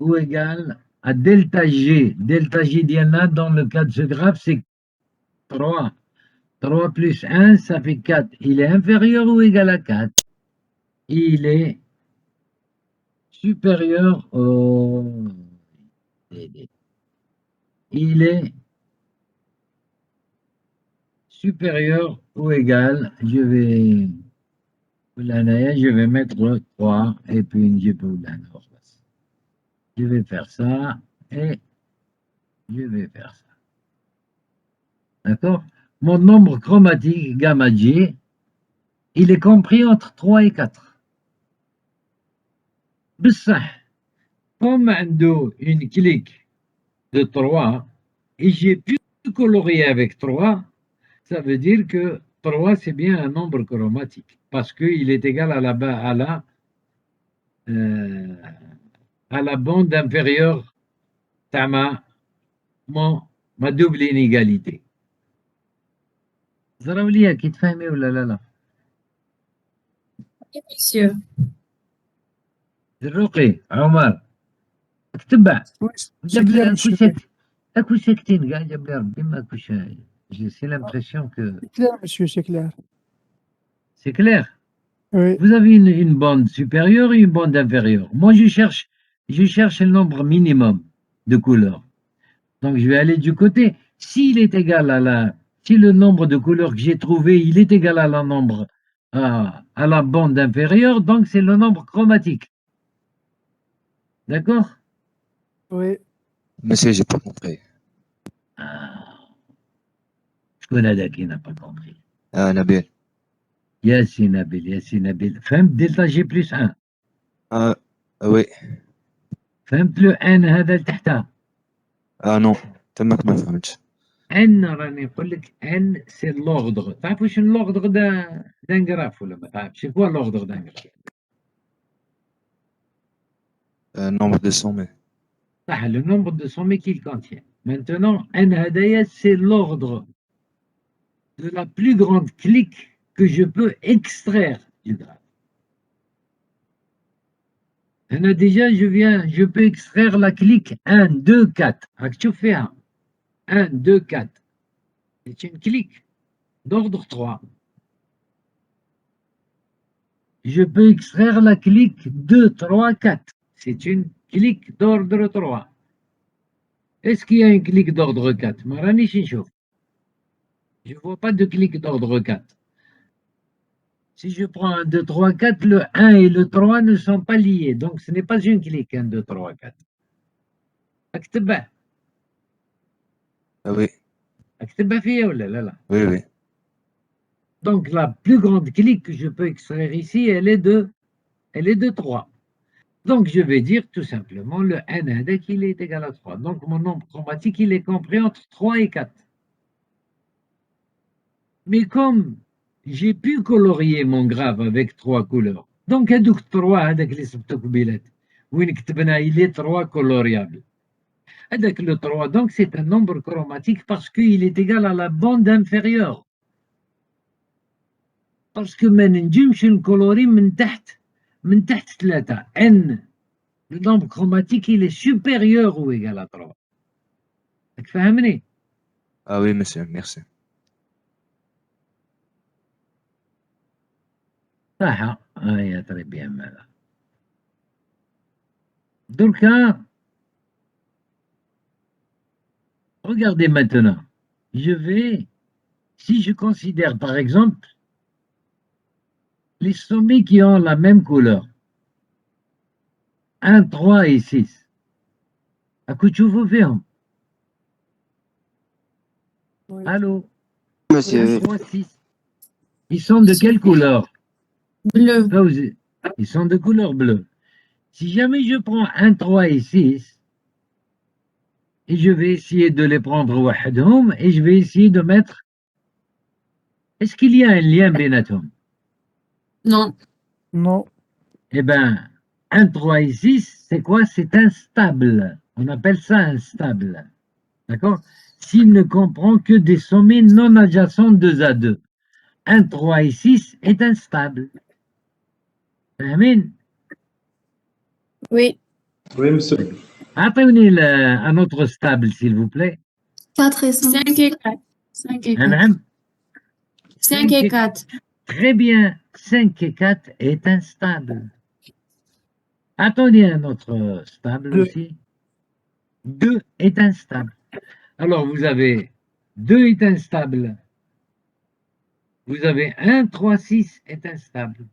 ou égal à delta G. Delta G d'Iana, dans le cas de ce graphe, c'est 3. 3 plus 1, ça fait 4. Il est inférieur ou égal à 4? Il est supérieur au... Il est supérieur ou égal, je vais mettre 3 et puis je vais faire ça et je vais faire ça. D'accord? Mon nombre chromatique, gamma G, il est compris entre 3 et 4. Comme une clique de 3 et j'ai pu colorier avec 3, ça veut dire que 3 c'est bien un nombre chromatique parce qu'il est égal à la bande inférieure de ma double inégalité. زراولية كي تفهمي ولا لا؟ Oui, monsieur. زروقي عمر تتبع Oui, c'est clair, monsieur. اكو ساكتين كاع جاب لي ربي ما اكوش. J'ai l'impression que C'est clair, monsieur, c'est clair. C'est clair? Oui. Vous avez une bande supérieure et une bande inférieure. Moi, je cherche le nombre minimum de couleurs. Donc, je vais aller du côté. S'il est égal si le nombre de couleurs que j'ai trouvé, il est égal à à la bande inférieure, donc c'est le nombre chromatique. D'accord? Oui. Monsieur, j'ai pas compris. Je connais d'un qui n'a pas compris. Ah, Nabil. Yassine Nabil. فهمت دلتا جي بلس 1. Ah, oui. فهمت لو ان هذا لتحتها. Ah non, تمك ما فهمتش. ان راني نقول لك ان سي لوغدغ. تعرف واش لوغدغ دان غراف ولا ما تعرفش؟ شي كوا لوغدغ دان غراف؟ Nombre de sommets. صح le nombre de sommets qu'il contient. Maintenant n هدايا c'est l'ordre de la plus grande clique que je peux extraire du graphe. هنا déjà je peux extraire la clique 1, 2, 4. راك تشوف فيها 1, 2, 4. C'est une clique d'ordre 3. Je peux extraire la clique 2, 3, 4. C'est une clique d'ordre 3. Est-ce qu'il y a une clique d'ordre 4? ما رانيش نشوف. Je ne vois pas de clique d'ordre 4. Si je prends 1, 2, 3, 4, le 1 et le 3 ne sont pas liés. Donc ce n'est pas une clique 1, 2, 3, 4. اكتبها. Ah oui, اكتبها فيها ولا لا؟ oui, oui. Donc la plus grande clique que je peux extraire ici, elle est de 3. Donc je vais dire tout simplement le n هذاك il est égal à 3. Donc mon nombre chromatique il est compris entre 3 et 4. Mais comme j'ai pu colorier mon graphe avec 3 couleurs, donc هذوك 3 هذاك اللي صبتو قبيلات وين كتبنا il est 3 coloriable. هذاك le 3 donc c'est un nombre chromatique parce qu'il est égal à la bande inférieure. Parce que ما ننجمش نكولوري من تحت 3. n le nombre chromatique il est supérieur ou égal à 3. فهمني؟ Ah oui, monsieur, merci. صح يا très bien مالا. دركا regardez maintenant. Si je considère par exemple les sommets qui ont la même couleur, 1, 3 et 6. أكو تشوفوا فيهم؟ Oui. Allô? Monsieur, 1, 3, 6. Ils sont de quelle couleur? Bleu. Fawzi, ils sont de couleur bleue. Si jamais je prends 1, 3 et 6, et je vais essayer de les prendre وحدهم, et je vais essayer de mettre... Est-ce qu'il y a un lien بيناتهم? Non. Non. Eh bien, 1, 3 et 6, c'est quoi? C'est instable. On appelle ça instable. D'accord? S'il ne comprend que des sommets non adjacents 2 à 2. 1, 3 et 6 est instable. فاهمين؟ Oui. Oui, monsieur. أعطوني un autre stable, s'il vous plaît. 4 et 5. 5 et 4. 5 et 4. نعم. 5 et 4. Très bien. 5 et 4 est instable. Attendez un autre stable Deux. aussi. 2 est instable. Alors, vous avez 2 est instable. Vous avez 1, 3, 6 est instable.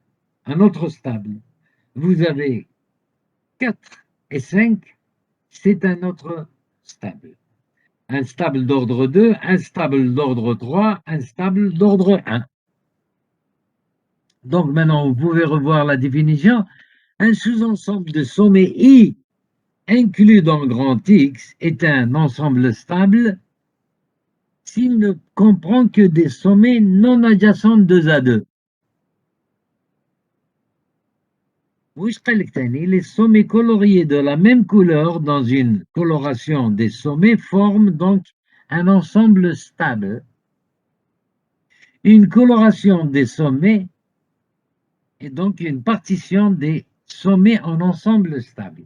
Un autre stable. Vous avez 4 et 5, c'est un autre stable. Un stable d'ordre 2, un stable d'ordre 3, un stable d'ordre 1. Donc maintenant, vous pouvez revoir la définition. Un sous-ensemble de sommets I inclus dans grand X est un ensemble stable s'il ne comprend que des sommets non adjacents 2 à 2. Les sommets coloriés de la même couleur dans une coloration des sommets forment donc un ensemble stable. Une coloration des sommets est donc une partition des sommets en ensemble stable.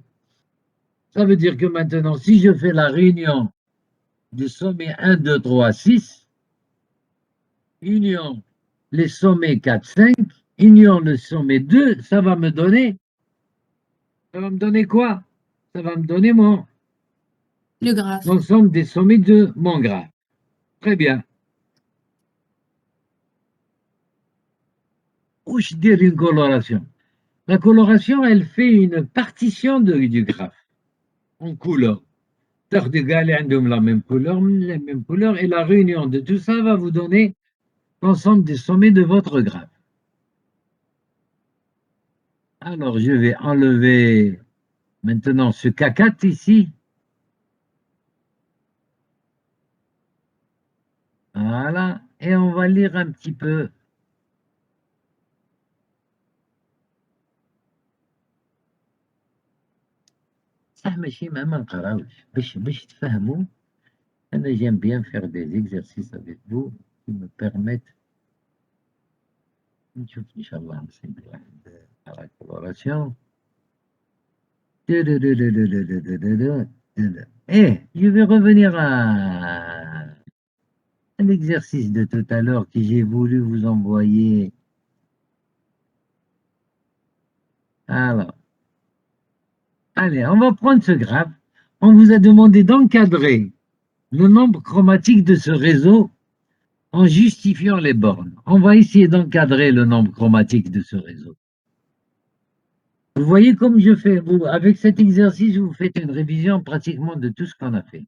Ça veut dire que maintenant, si je fais la réunion du sommet 1, 2, 3, 6, union les sommets 4, 5, union le sommet 2, ça va me donner quoi? Ça va me donner Le graphe. l'ensemble des sommets de mon graphe. Très bien. Où je dirais une coloration? La coloration, elle fait une partition du graphe en couleur. La même couleur, et la réunion de tout ça va vous donner l'ensemble des sommets de votre graphe. Alors, je vais enlever maintenant ce K4 ici. Voilà, et on va lire un petit peu. صح ماشي ما نقراوش باش تفهموا. أنا j'aime bien faire des exercices avec vous qui me permettent نشوف إن شاء الله نصيب واحد على coloration. Eh, je vais revenir à un exercice de tout à l'heure que j'ai voulu vous envoyer. Alors, allez, on va prendre ce graphe. On vous a demandé d'encadrer le nombre chromatique de ce réseau en justifiant les bornes. On va essayer d'encadrer le nombre chromatique de ce réseau. Vous voyez comme je fais, vous, avec cet exercice, vous faites une révision pratiquement de tout ce qu'on a fait.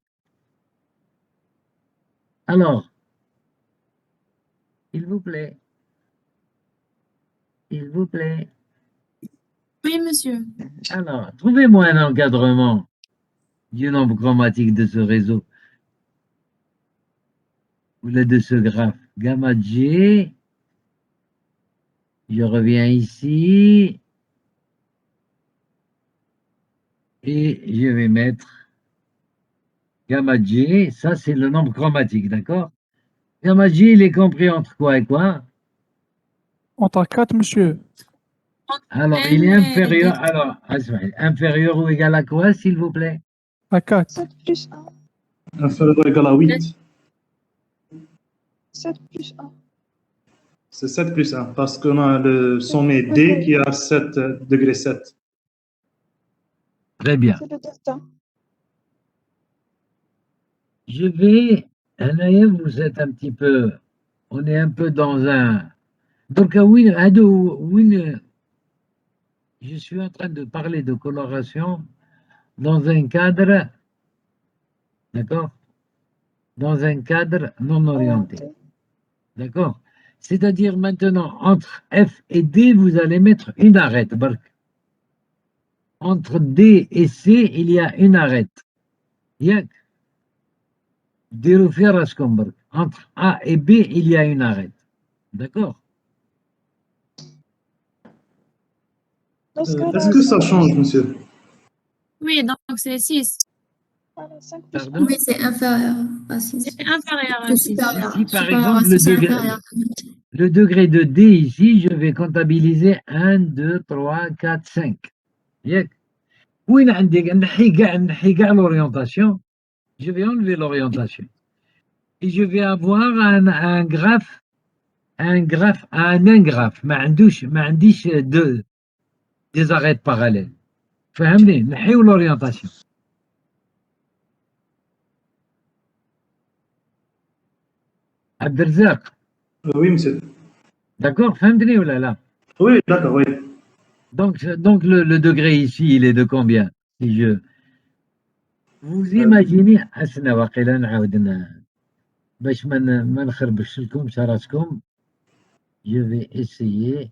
Alors, s'il vous plaît, s'il vous plaît. Oui, monsieur. Alors, trouvez-moi un encadrement du nombre chromatique de ce réseau, ou de ce graphe. Gamma G, je reviens ici, et je vais mettre gamma G, ça c'est le nombre chromatique, d'accord? Gamma G, il est compris entre quoi et quoi? Entre 4, monsieur. Alors, il est inférieur, alors, inférieur ou égal à quoi, s'il vous plaît? À 4. 7 plus 1. Inférieur ou égal à 8. 7 plus 1. C'est 7 plus 1, parce qu'on a le sommet D qui est à 7 degrés 7. Très bien. C'est le delta. Je vais, Anaïs, vous êtes un petit peu, on est un peu dans un, donc oui, je suis en train de parler de coloration dans un cadre, d'accord? Dans un cadre non orienté, d'accord? C'est-à-dire maintenant, entre F et D, vous allez mettre une arête, Bark. Entre D et C, il y a une arête. Yak. Entre A et B, il y a une arête. D'accord? Est-ce que ça change, monsieur? Oui, donc c'est 6. Pardon? Oui, c'est inférieur à 6. C'est inférieur à C'est 6. supérieur. Ici, par Supérieur à exemple, 6, c'est inférieur. le degré de D ici, je vais comptabiliser 1, 2, 3, 4, 5. ياك؟ وين عندك نحي كاع l'orientation, je vais enlever l'orientation. Et je vais avoir un graphe, un graphe, ما عنديش des arêtes parallèles. فهمني؟ نحيو l'orientation. عبد الرزاق. Oui, monsieur. D'accord, فهمتني ولا لا؟ Oui, d'accord, oui. Donc le degré ici, il est de combien? Si je... Vous imaginez, أسنا واقيلا نعاود باش ما نخربش لكم راسكم, je vais essayer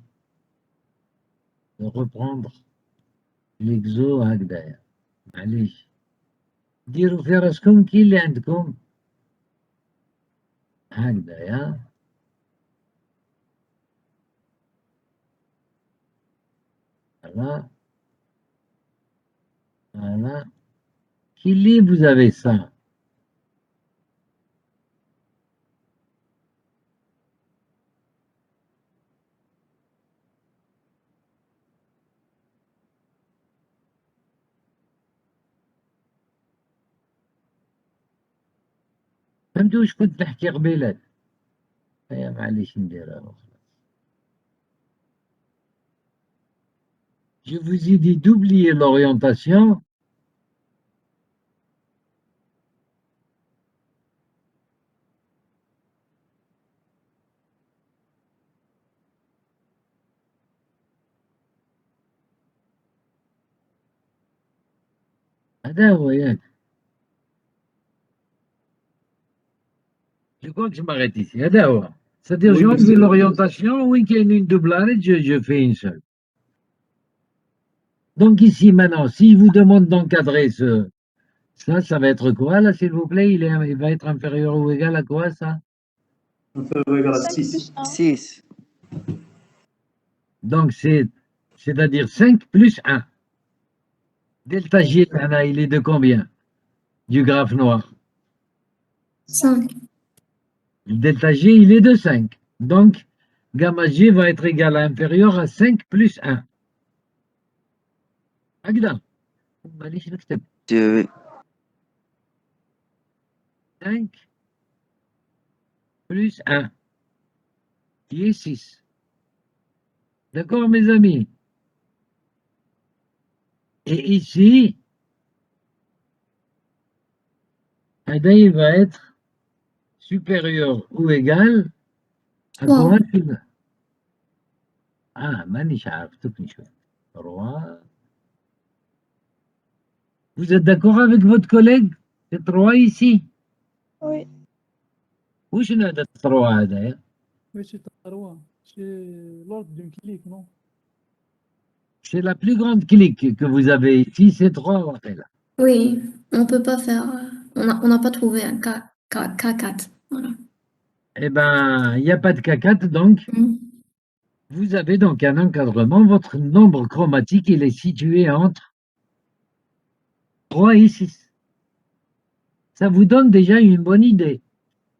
de reprendre l'exo هكذايا. معليش. ديروا في راسكم كي اللي عندكم هكذايا. Voilà. Voilà. Qui lit, vous avez ça? فهمتوا واش كنت نحكي قبيلات؟ هيا معليش نديرها. Je vous ai dit d'oublier l'orientation. هذا هو ياك. Je crois que je m'arrête ici. هذا هو. C'est-à-dire, Oui, j'ai enlevé monsieur. l'orientation, oui, qu'il y a une double arrêt, je fais une seule. Donc ici, maintenant, s'il vous demande d'encadrer ça va être quoi, là, s'il vous plaît? Il va être inférieur ou égal à quoi, ça? Inférieur ou égal à 5 6. plus 1. 6. Donc, c'est-à-dire 5 plus 1. Delta G, là, il est de combien? Du graphe noir. 5. Le delta G, il est de 5. Donc, gamma G va être égal à inférieur à 5 plus 1. هكذا. معليش نكتب. 5 plus 1, qui est 6. D'accord, mes amis? Et ici, هذا il va être supérieur ou égal à quoi? Ah, مانيش عارف نشوف. 3. Vous êtes d'accord avec votre collègue? C'est 3 ici. Oui. وشنو هذا 3 هذايا؟ Oui, c'est 3. C'est l'ordre d'une clique, non? C'est la plus grande clique que vous avez ici, c'est 3 Rafaela. Oui, on peut pas faire. On n'a pas trouvé un K4. Voilà. Eh ben, il n'y a pas de K4, donc vous avez donc un encadrement. Votre nombre chromatique, il est situé entre 3 et 6. Ça vous donne déjà une bonne idée.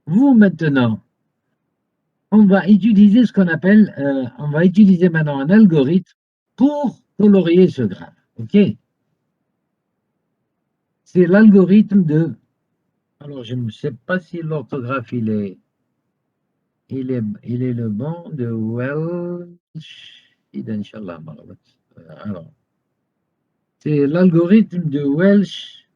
Vous, maintenant, on va utiliser ce qu'on appelle, on va utiliser maintenant un algorithme pour colorier ce graphe. OK? C'est l'algorithme de... Alors, je ne sais pas si l'orthographe, il est le bon de Welsh. Inch'Allah. Alors, c'est l'algorithme de Welsh.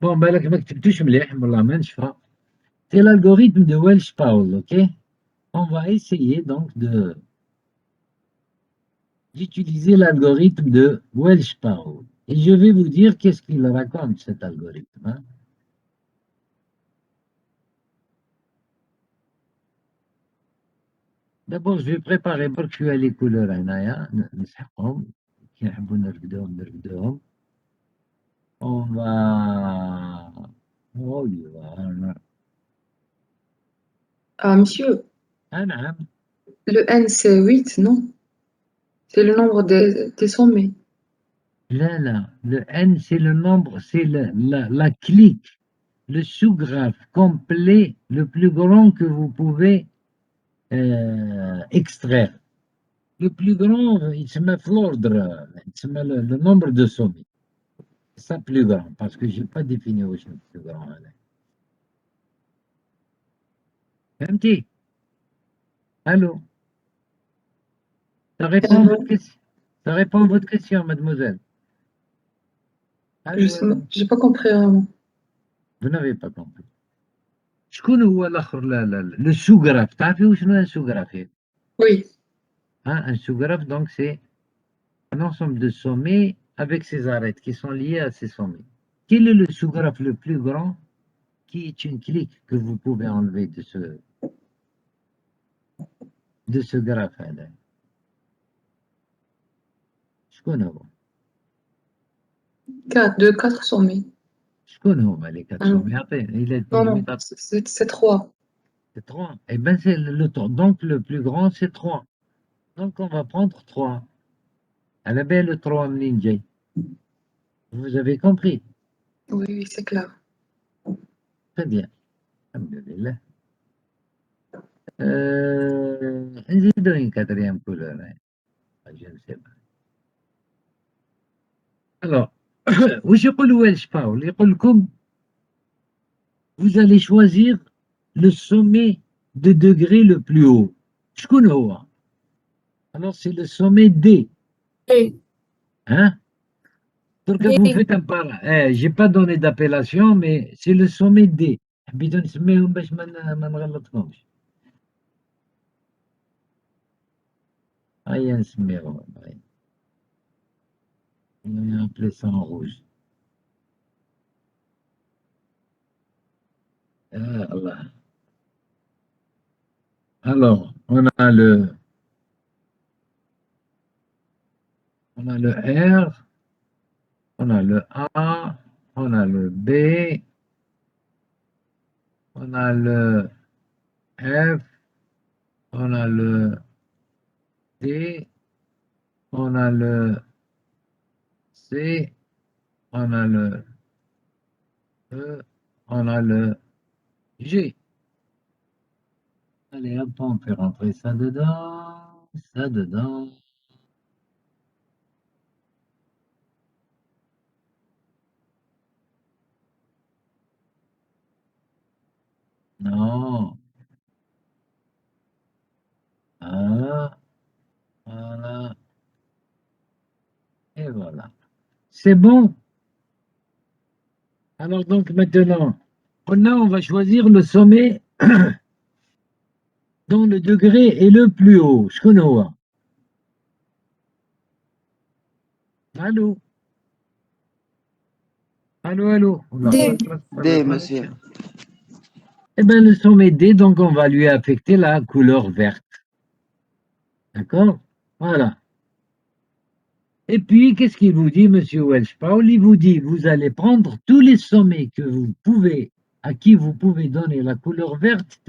Bon, بالك ما كتبتوش مليح والله ما نشفى. C'est l'algorithme de Welsh-Powell, ok? On va essayer donc d'utiliser l'algorithme de Welsh-Powell. Et je vais vous dire qu'est-ce qu'il raconte, cet algorithme. Hein? D'abord, je vais préparer pour que les couleurs هنايا نسحقهم كي نحبوا نرقدوهم. On va... Oh, Ah, monsieur, نعم. le n c'est 8, non? C'est le nombre des sommets. Là, le n, c'est le nombre, c'est la clique, le sous-graphe complet, le plus grand que vous pouvez extraire. Le plus grand, il se met l'ordre, il se met le nombre de sommets. C'est ça plus grand, parce que je n'ai pas défini où c'est le plus grand. فهمتي؟ Allô? Ça répond à votre question? Ça répond à votre question, mademoiselle? Je n'ai pas compris vraiment. Vous n'avez pas compris. شكون هو الاخر le sous-graphe تعرفي وشنو un sous-graphe? Oui. Hein, un sous-graphe, donc c'est un ensemble de sommets avec ses arêtes qui sont liées à ces sommets. Quel est le sous-graphe le plus grand qui est une clique que vous pouvez enlever de ce graphe là? شكون هو؟ 4 sommets. شكون هما les 4 sommets? Non, c'est 3. C'est 3. Eh bien, c'est le temps. Donc, le plus grand, c'est 3. Donc, on va prendre 3. À la belle, le 3 منين جاي? Vous avez compris? Oui, c'est clair. Très bien. Alhamdulillah. نزيدو une quatrième couleur. Je ne sais pas. Alors, واش يقول ويلش باول؟ يقول لكم vous allez choisir le sommet de degré le plus haut. شكون هو? Alors c'est le sommet D. Et Hein? Donc vous D. faites un para. J'ai pas donné d'appellation, mais c'est le sommet D. حبيت نسميهم باش ما نغلطهمش. هيا نسميهم. On va appeler ça en rouge. Ah, Allah. Alors, on a le R, on a le A, on a le B, on a le F, on a le D, on a le C, on a le E, on a le G. Allez, hop, on fait rentrer ça dedans, ça dedans. Non. Voilà. Voilà. Et voilà. C'est bon? Alors donc maintenant, on va choisir le sommet dont le degré est le plus haut. شكون هو? Allô? Allô, allô? D. D, monsieur. Eh bien, le sommet D, donc on va lui affecter la couleur verte. D'accord? Voilà. Et puis, qu'est-ce qu'il vous dit, monsieur Welsh-Paul? Il vous dit, vous allez prendre tous les sommets que vous pouvez, à qui vous pouvez donner la couleur verte,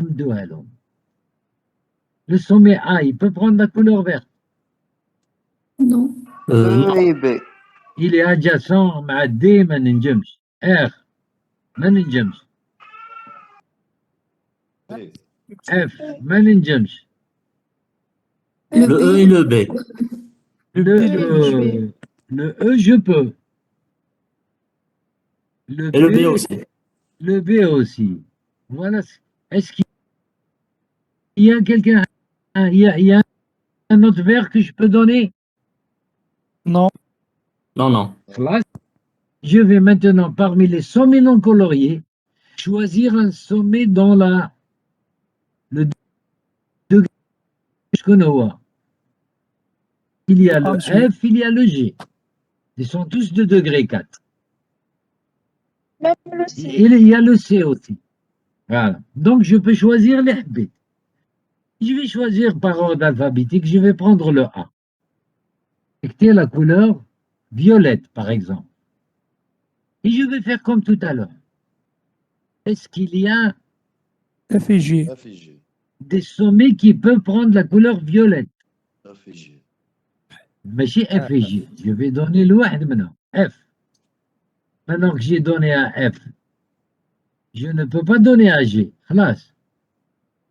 le sommet A, il peut prendre la couleur verte. Non. Non. Oui, B. Il est adjacent à D, ما ننجمش. R, ما ننجمش. B. F, ما ننجمش. Le E et le B. Le E, je peux. Le Et le B aussi. Le B aussi. Voilà. Est-ce qu'il y a quelqu'un, il y a un autre vert que je peux donner? Non. Non, non. Classe. Je vais maintenant, parmi les sommets non coloriés, choisir un sommet dans le degré Shkonoa. Il y a Ah, le monsieur. F, il y a le G. Ils sont tous de degré 4. Même le Et C. il y a le C aussi. Voilà. Donc, je peux choisir les B. Je vais choisir par ordre alphabétique, je vais prendre le A. Affecter la couleur violette, par exemple. Et je vais faire comme tout à l'heure. Est-ce qu'il y a F et G. F et G. des sommets qui peuvent prendre la couleur violette? F et G. ماشي F et G. Je vais donner l'ouahd maintenant. F. Maintenant que j'ai donné à F, je ne peux pas donner à G. Classe.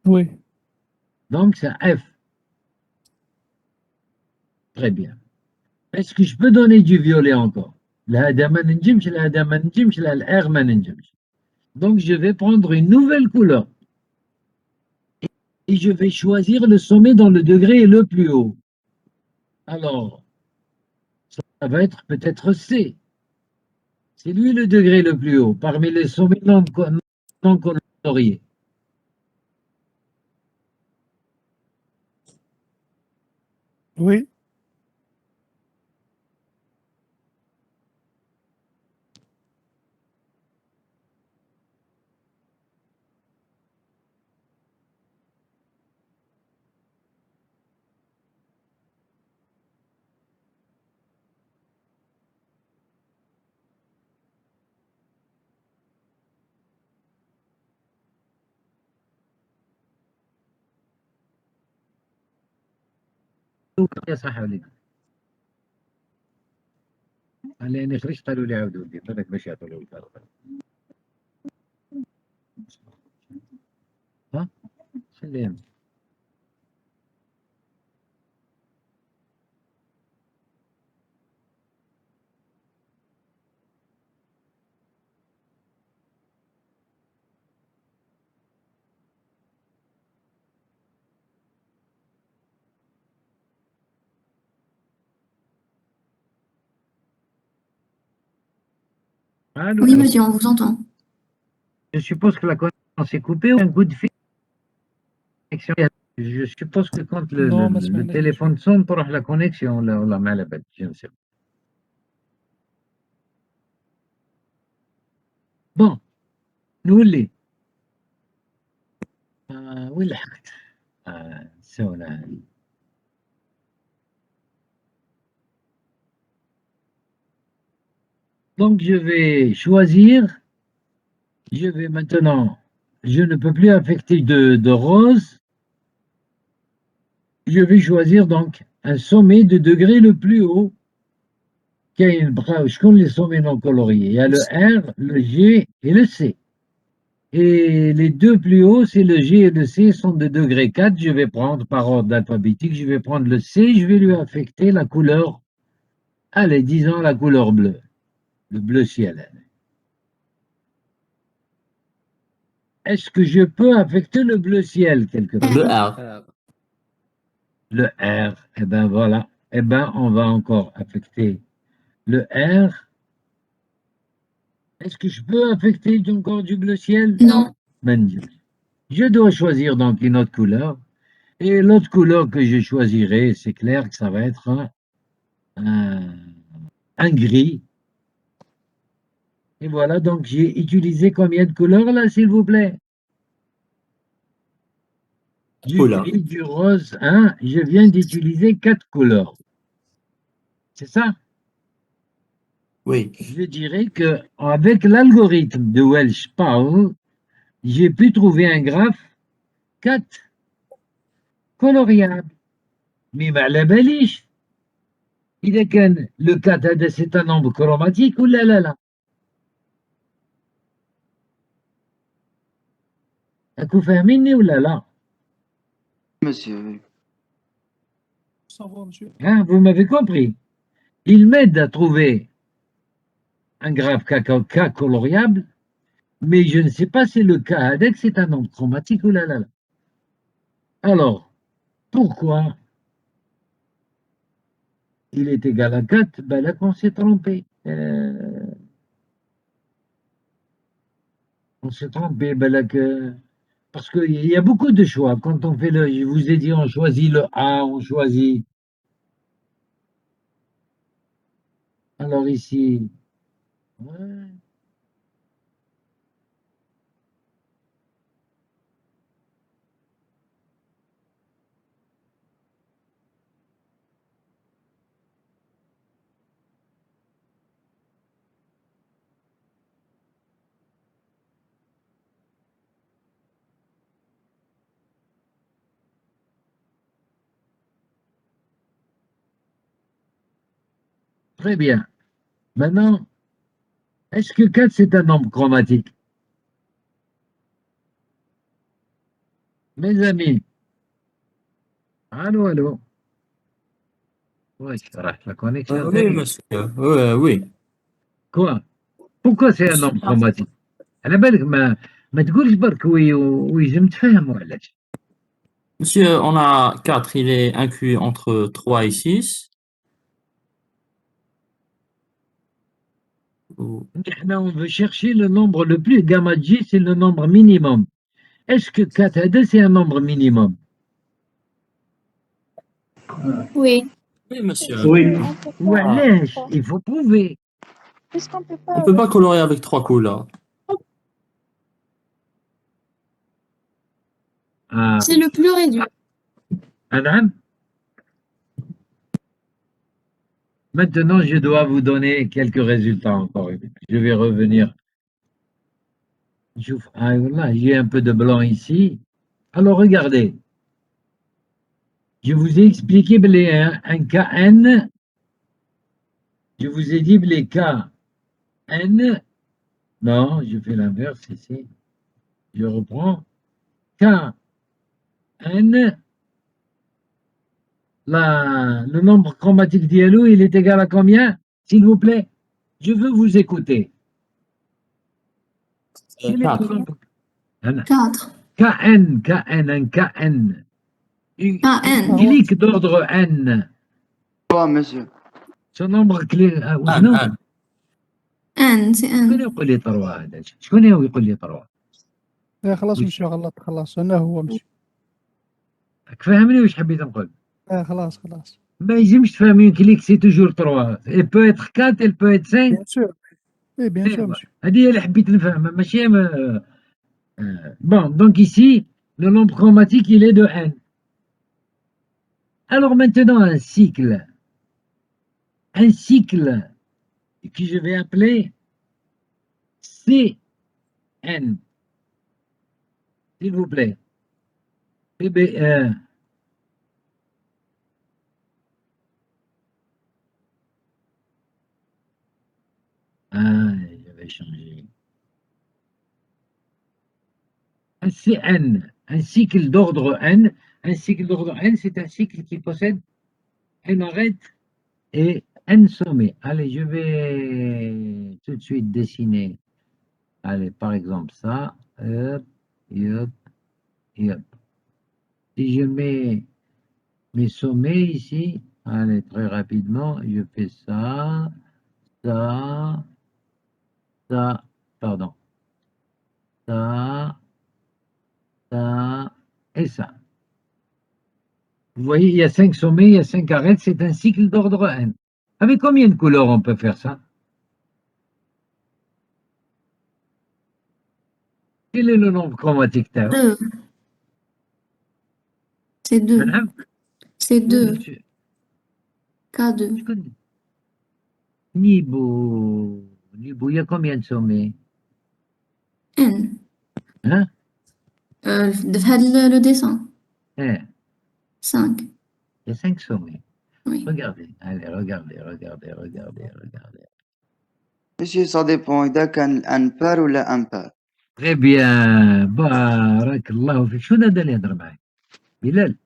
Oui. Donc c'est F. Très bien. Est-ce que je peux donner du violet encore? لهذا ما ننجمش، لهذا ما ننجمش، لهالR ما ننجمش. Donc je vais prendre une nouvelle couleur. Et je vais choisir le sommet dont le degré est le plus haut. Alors, ça va être peut-être C. C'est lui le degré le plus haut, parmi les sommets non coloriés. Oui. يا صح عليك. لاني خرجت قالوا لي عاودوا لي بالك باش يعطوا له الفرق. ها خليهم. Allô, Oui, monsieur, on vous entend. je suppose que la connexion s'est coupée ou un coup de fil. Je suppose que quand Non, ما le سمعناش téléphone sonne, pour la connexion, ولا ما على بالي, je ne sais pas. Bon, نولي. وين لحقت؟ سونا. Donc je vais choisir, je vais maintenant, je ne peux plus affecter de rose, je vais choisir donc un sommet de degré le plus haut, qui a une je connais les sommets non coloriés, il y a le R, le G et le C. Et les deux plus hauts, c'est le G et le C, sont de degré 4, je vais prendre par ordre alphabétique, je vais prendre le C, je vais lui affecter la couleur, allez, disons la couleur bleue, le bleu ciel. Est-ce que je peux affecter le bleu ciel quelque part? Le R. Le R, eh ben voilà. Eh ben, on va encore affecter le R. Est-ce que je peux affecter encore du bleu ciel? Non. Je dois choisir donc une autre couleur. Et l'autre couleur que je choisirai, c'est clair que ça va être un gris. Et voilà, donc j'ai utilisé combien de couleurs là, s'il vous plaît? Du Couleur. gris, du rose, hein? Je viens d'utiliser 4 couleurs. C'est ça? Oui. Je dirais que avec l'algorithme de Welsh-Powell, j'ai pu trouver un graphe 4 coloriable. Mais ما على باليش إذا كان le 4 هذا c'est un nombre chromatique ولا لا. راكو فاهميني ولا لا؟ Monsieur. Ça va, monsieur. Hein, vous m'avez compris. Il m'aide à trouver un graphe K coloriable, mais je ne sais pas si le K avec c'est un nombre chromatique ou là. Alors, pourquoi il est égal à 4? Ben là qu'on s'est trompé. On s'est trompé, ben là que... Parce qu'il y a beaucoup de choix. Quand on fait je vous ai dit, on choisit le A, on choisit... Alors ici... Ouais. Très bien. Maintenant, est-ce que 4 c'est un nombre chromatique? Mes amis. Allô, allô. Oui, la connexion. Oui, monsieur. Oui. Quoi? Pourquoi c'est un nombre chromatique؟ على بالك ما تقولش برك ويجم تفهم وعلاش. Monsieur, on a 4, il est inclus entre 3 et 6. Maintenant, on veut chercher le nombre le plus. Gamma J, c'est le nombre minimum. Est-ce que 4 à 2, c'est un nombre minimum? Oui. Oui, monsieur. Oui. وعلاش? Il faut prouver. Puisqu'on peut On ne peut pas colorier avec 3 couleurs. Ah, C'est le plus réduit. Madame? Maintenant, je dois vous donner quelques résultats encore. Je vais revenir. Ah, voilà, j'ai un peu de blanc ici. Alors, regardez. Je vous ai expliqué un KN. Je vous ai dit les KN. Non, je fais l'inverse ici. Je reprends. KN. Le nombre chromatique d'ILO, il est égal à combien? S'il vous plaît, je veux vous écouter. 4. 4. KN, un KN. KN. Clique d'ordre N. Quoi, monsieur? Ce nombre clé. Un. ان سي شكون ان يقول لي 3 هذا؟ شكون يقول لي 3؟ خلاص وش؟ مشي غلط خلاص انا هو مشي راك فاهمني واش حبيت نقول؟ خلاص ما يلزمش تفهمين كليك سي توجور 3 il peut être 4 il peut être 5 بيان سور بيان سور مشي هذه هي اللي حبيت نفهمها ماشي bon donc ici le nombre chromatique il est de n. Alors maintenant un cycle que je vais appeler Cn, s'il vous plaît. Je vais changer. Un Cn, un cycle d'ordre n. Un cycle d'ordre n, c'est un cycle qui possède n arête et n sommet. Allez, je vais tout de suite dessiner. Allez, par exemple, ça. Hop, hop, hop. Si je mets mes sommets ici, allez, très rapidement, je fais ça, pardon, ça, et ça. Vous voyez, il y a 5 sommets, il y a 5 arêtes, c'est un cycle d'ordre n. Avec combien de couleurs on peut faire ça? Quel est le nombre chromatique Tao? 2 c'est 2 Madame? c'est 2 Je K2 connais. Nibo, il y a combien de sommets? N Hein? في هذا le dessin Eh, 5 il y a 5 sommets. oui Regardez, allez, regardez. ماشي ça dépend إذا كان الأمبير ولا أمبير. Très bien, بارك الله فيك. شنو هذا اللي يهضر معاك؟ بلال؟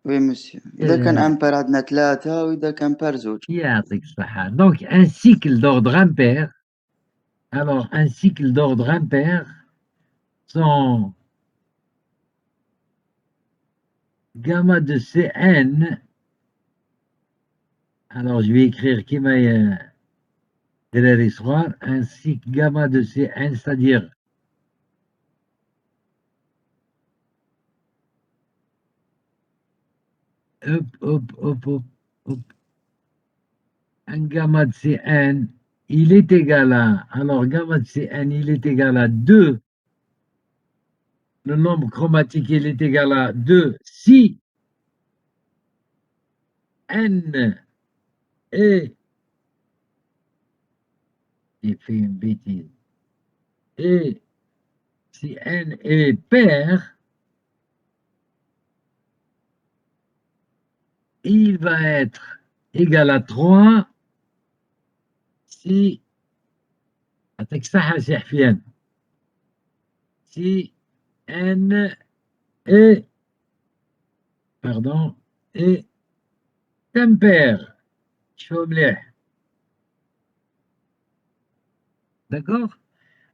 وي مسيو إذا كان أمبير عندنا 3 وإذا كان بار 2. يعطيك الصحة. Donc, un cycle d'ordre impair. Alors, un cycle d'ordre impair sont gamma de Cn. Alors, je vais écrire qui m'a دراري صغار. Un cycle gamma de Cn, c'est-à-dire hop. Un gamma de Cn, il est égal à, alors gamma de Cn, il est égal à 2, le nombre chromatique, il est égal à 2 si n est, j'ai fait une bêtise, et si n est pair, il va être égal à 3 si, يعطيك الصحة سي حفيان, si n est, pardon, est impair. شوفوا مليح. D'accord?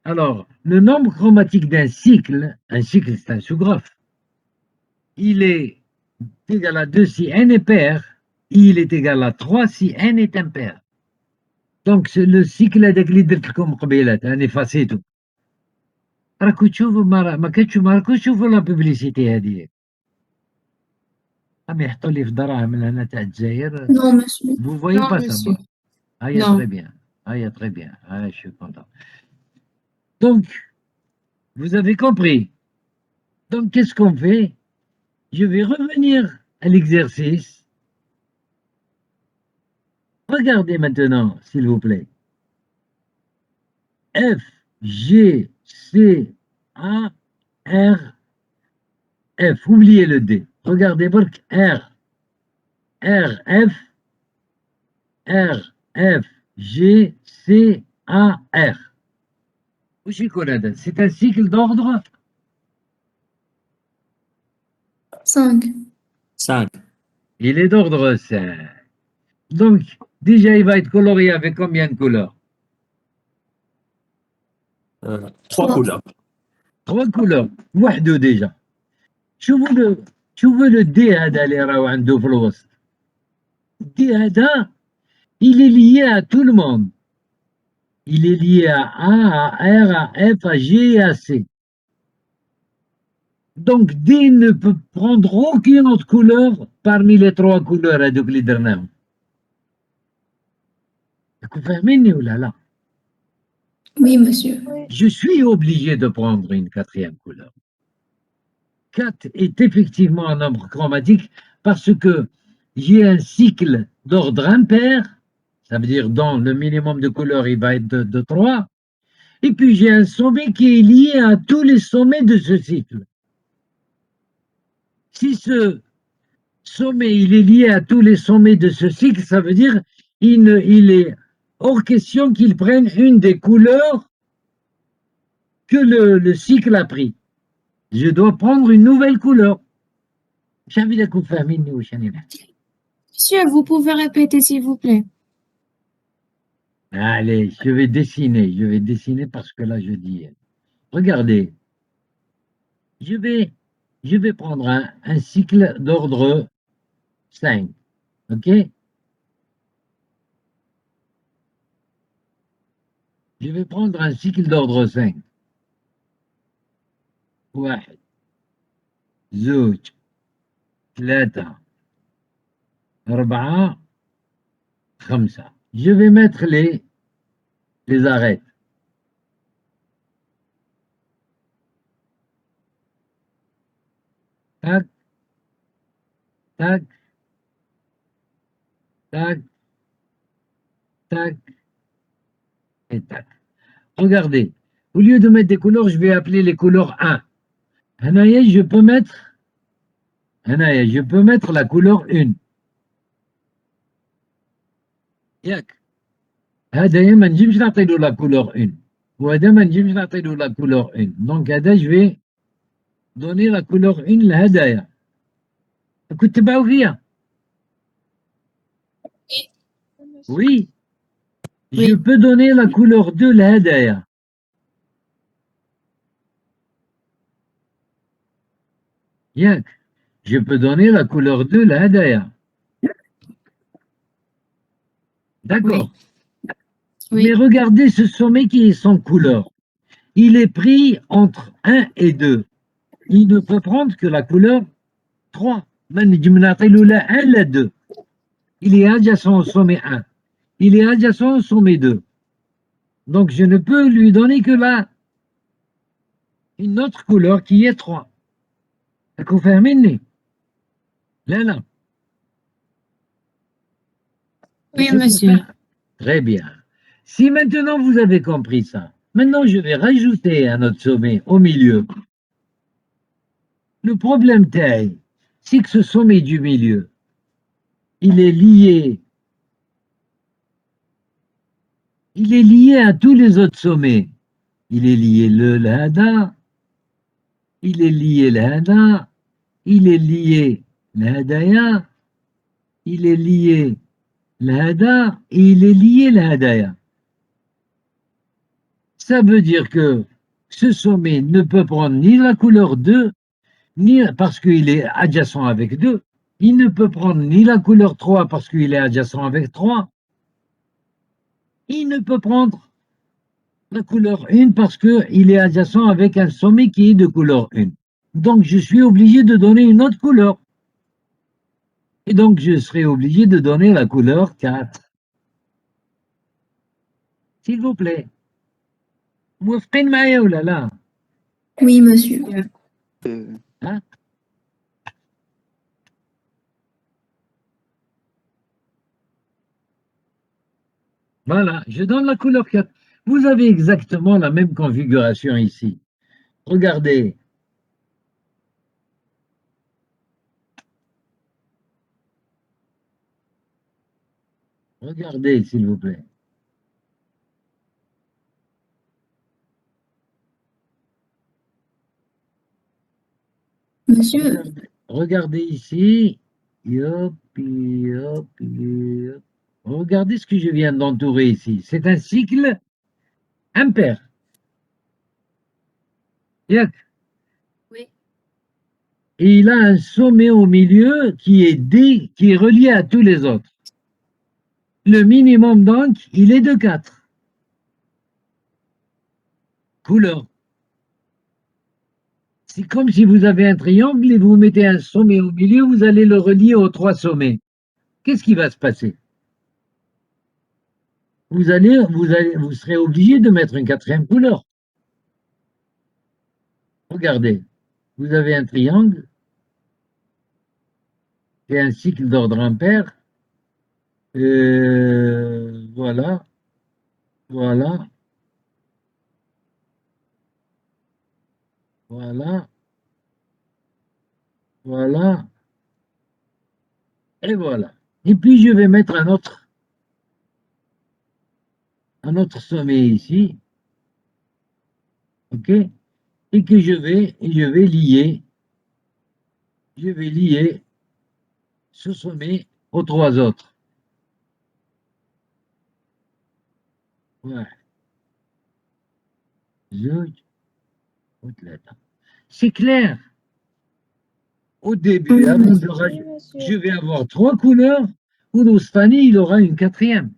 Alors, le nombre chromatique d'un cycle, c'est un sous-graphe, il est égal à 2 si n est pair, il est égal à 3 si n est impair. Donc, c'est le cycle هذاك اللي درت لكم قبيلات انا فاسيتو. راكو تشوفوا ما راكوش تشوفوا لا بوبليسيتي هذه. راهم يحطوا لي في دراهم من هنا تاع الجزائر. non monsieur Vous voyez Non, pas ça? monsieur. Ah, Non. très bien. Ah, je suis content. Donc, vous avez compris. Donc, qu'est-ce qu'on fait? Je vais revenir à l'exercice. Regardez maintenant, s'il vous plaît. F, G, C, A, R, F. Oubliez le D. Regardez, R, F, R, F, G, C, A, R. C'est un cycle d'ordre 5 5. Il est d'ordre 5. Donc, déjà, il va être colorié avec combien de couleurs? 3 3 couleurs. 3 couleurs. وحده déjà. شوفوا le D هذا اللي راهو عنده في الوسط. D هذا, il est lié à tout le monde. il est lié à A, à R, à F, à G et à C. Donc, D ne peut prendre aucune autre couleur parmi les trois couleurs à دوك اللي درناهم. Vous فاهميني ولا لا؟ Oui, monsieur. Je suis obligé de prendre une quatrième couleur. 4 est effectivement un nombre chromatique parce que j'ai un cycle d'ordre impair, ça veut dire dans le minimum de couleurs, il va être de 3, et puis j'ai un sommet qui est lié à tous les sommets de ce cycle. Si ce sommet il est lié à tous les sommets de ce cycle, ça veut dire il est hors question qu'il prenne une des couleurs que le cycle a pris. Je dois prendre une nouvelle couleur. Monsieur, vous pouvez répéter, s'il vous plaît. Allez, je vais dessiner parce que là je dis, regardez, je vais prendre un cycle d'ordre 5, ok? Je vais prendre un cycle d'ordre 5. 1 2 3 4 5. Je vais mettre les arêtes. Tac, tac, tac, tac et tac. Regardez, au lieu de mettre des couleurs, je vais appeler les couleurs 1. Hanaïa, je peux mettre la couleur 1. Yak. هذا ما نجمش نعطي له لا كولور 1 وهذا ما نجمش نعطي له لا كولور 1 دونك هذا je vais donner la couleur 1 لهدايا كنت تبعوا فيها oui je peux donner la couleur 2 لهدايا ياك je peux donner la couleur 2 لهدايا d'accord. Oui. Mais regardez ce sommet qui est sans couleur. Il est pris entre 1 et 2. Il ne peut prendre que la couleur 3. La 1, la 2. Il est adjacent au sommet 1. Il est adjacent au sommet 2. Donc je ne peux lui donner que une autre couleur qui est 3. Vous fermez. Là. Oui, monsieur. Très bien. Si maintenant vous avez compris ça, maintenant je vais rajouter un autre sommet au milieu. Le problème taille, c'est que ce sommet du milieu, il est lié à tous les autres sommets. Il est lié le hada, il est lié le hada, il est lié le hadaya, il est lié le hada et il est lié le hadaya. Ça veut dire que ce sommet ne peut prendre ni la couleur 2, ni parce qu'il est adjacent avec 2, il ne peut prendre ni la couleur 3 parce qu'il est adjacent avec 3, il ne peut prendre la couleur 1 parce qu'il est adjacent avec un sommet qui est de couleur 1. Donc je suis obligé de donner une autre couleur. Et donc je serai obligé de donner la couleur 4. S'il vous plaît. موافقين معايا ولا لا؟ Oui, monsieur. Hein? Voilà, je donne la couleur 4. Vous avez exactement la même configuration ici. Regardez. Regardez, s'il vous plaît. Monsieur, Regardez ici. Yop, yop, yop. Regardez ce que je viens d'entourer ici. C'est un cycle impair. Yak. Oui. Et il a un sommet au milieu qui est D, qui est relié à tous les autres. Le minimum, donc, il est de 4. couleurs. C'est comme si vous avez un triangle et vous mettez un sommet au milieu, vous allez le relier aux 3 sommets. Qu'est-ce qui va se passer? Vous serez obligé de mettre une 4e couleur. Regardez, vous avez un triangle et un cycle d'ordre impair. Voilà, voilà, voilà, voilà, et voilà. Et puis je vais mettre un autre sommet ici, ok, et que je vais lier ce sommet aux 3 autres. Ouais. C'est clair. Au début, je vais avoir 3 couleurs, Oulostani, il aura une 4e.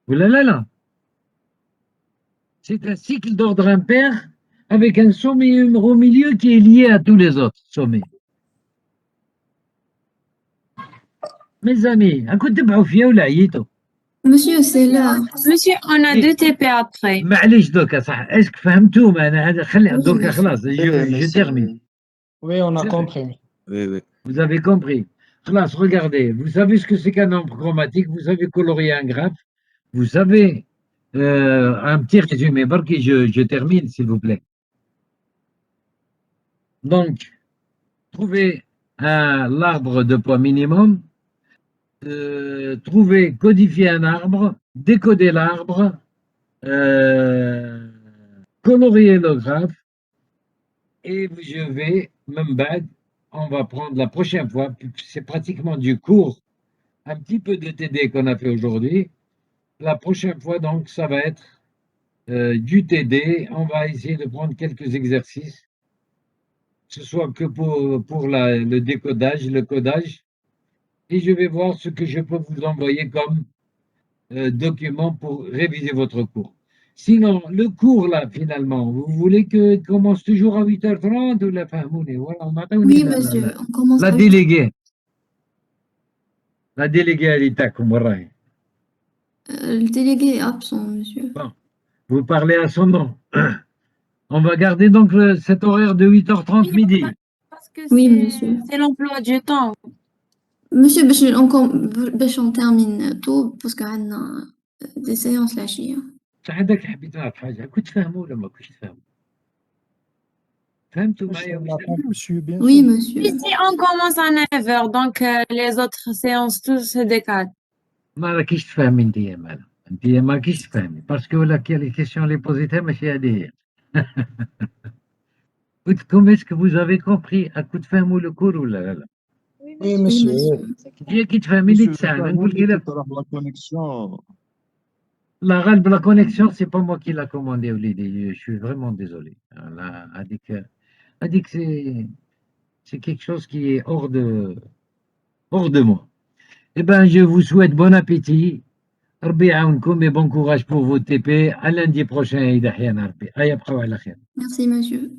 Oulala. C'est un cycle d'ordre impair avec un sommet au milieu qui est lié à tous les autres sommets. Mes amis, Monsieur, c'est l'heure. Monsieur, on a 2 TP après. معليش دوكا صح اسك فهمتوا انا هذا خلي Oui, دوكا monsieur. خلاص je monsieur, termine. oui. Oui, on a C'est- compris. Oui, oui. Vous avez compris. Classe, regardez, vous savez ce que c'est qu'un nombre chromatique, vous savez colorier un graphe, vous savez un petit résumé, Barki, je termine s'il vous plaît. Donc, trouvez l'arbre de poids minimum, trouver, codifier un arbre, décoder l'arbre, colorier le graphe, et je vais, même bad, on va prendre la prochaine fois, c'est pratiquement du cours, un petit peu de TD qu'on a fait aujourd'hui. La prochaine fois, donc, ça va être du TD. On va essayer de prendre quelques exercices, que ce soit que pour le décodage, le codage, et je vais voir ce que je peux vous envoyer comme document pour réviser votre cours. Sinon, le cours, là, finalement, vous voulez que commence toujours à 8h30 ou la fin? Voilà, on m'attend. Oui, monsieur, on commence La à déléguée. La déléguée à l'État, comme vous voyez. Le délégué est absent, monsieur. Vous parlez à son nom. On va garder donc cet horaire de 8h30 midi. Parce que Oui, monsieur. c'est l'emploi du temps. Monsieur, باش on termine tôt parce qu'on a des séances العشية. ساعدك حبيت نعرف حاجة، كنت تفهموا ولا ما كنتش تفهموا؟ فهمتوا معايا On a وش compris, monsieur, bien Oui, sûr. monsieur. Ici, on commence à 9h, donc les autres séances, tout se décalent. ما راكيش تفهمي انت يا مالا، انت ما راكيش تفهمي باسكو ولا كي لي كيسيون لي بوزيتها ماشي هذه هي. Comment est-ce que vous avez compris à تفهموا le cours ولا لا؟ Oui, Oui, Oui, monsieur. monsieur. هي كي تفهمي لي تساعد نقول لك لا. la connexion. La غالب la connexion c'est pas moi qui l'a commandé وليدي، je suis vraiment désolé. Là, هذيك c'est quelque chose qui est hors de moi. Eh bien, je vous souhaite bon appétit. ربي يعاونكم et bon courage pour vos TP. À lundi prochain إذا حيانا ربي. أيا بقاو على خير. Merci, monsieur.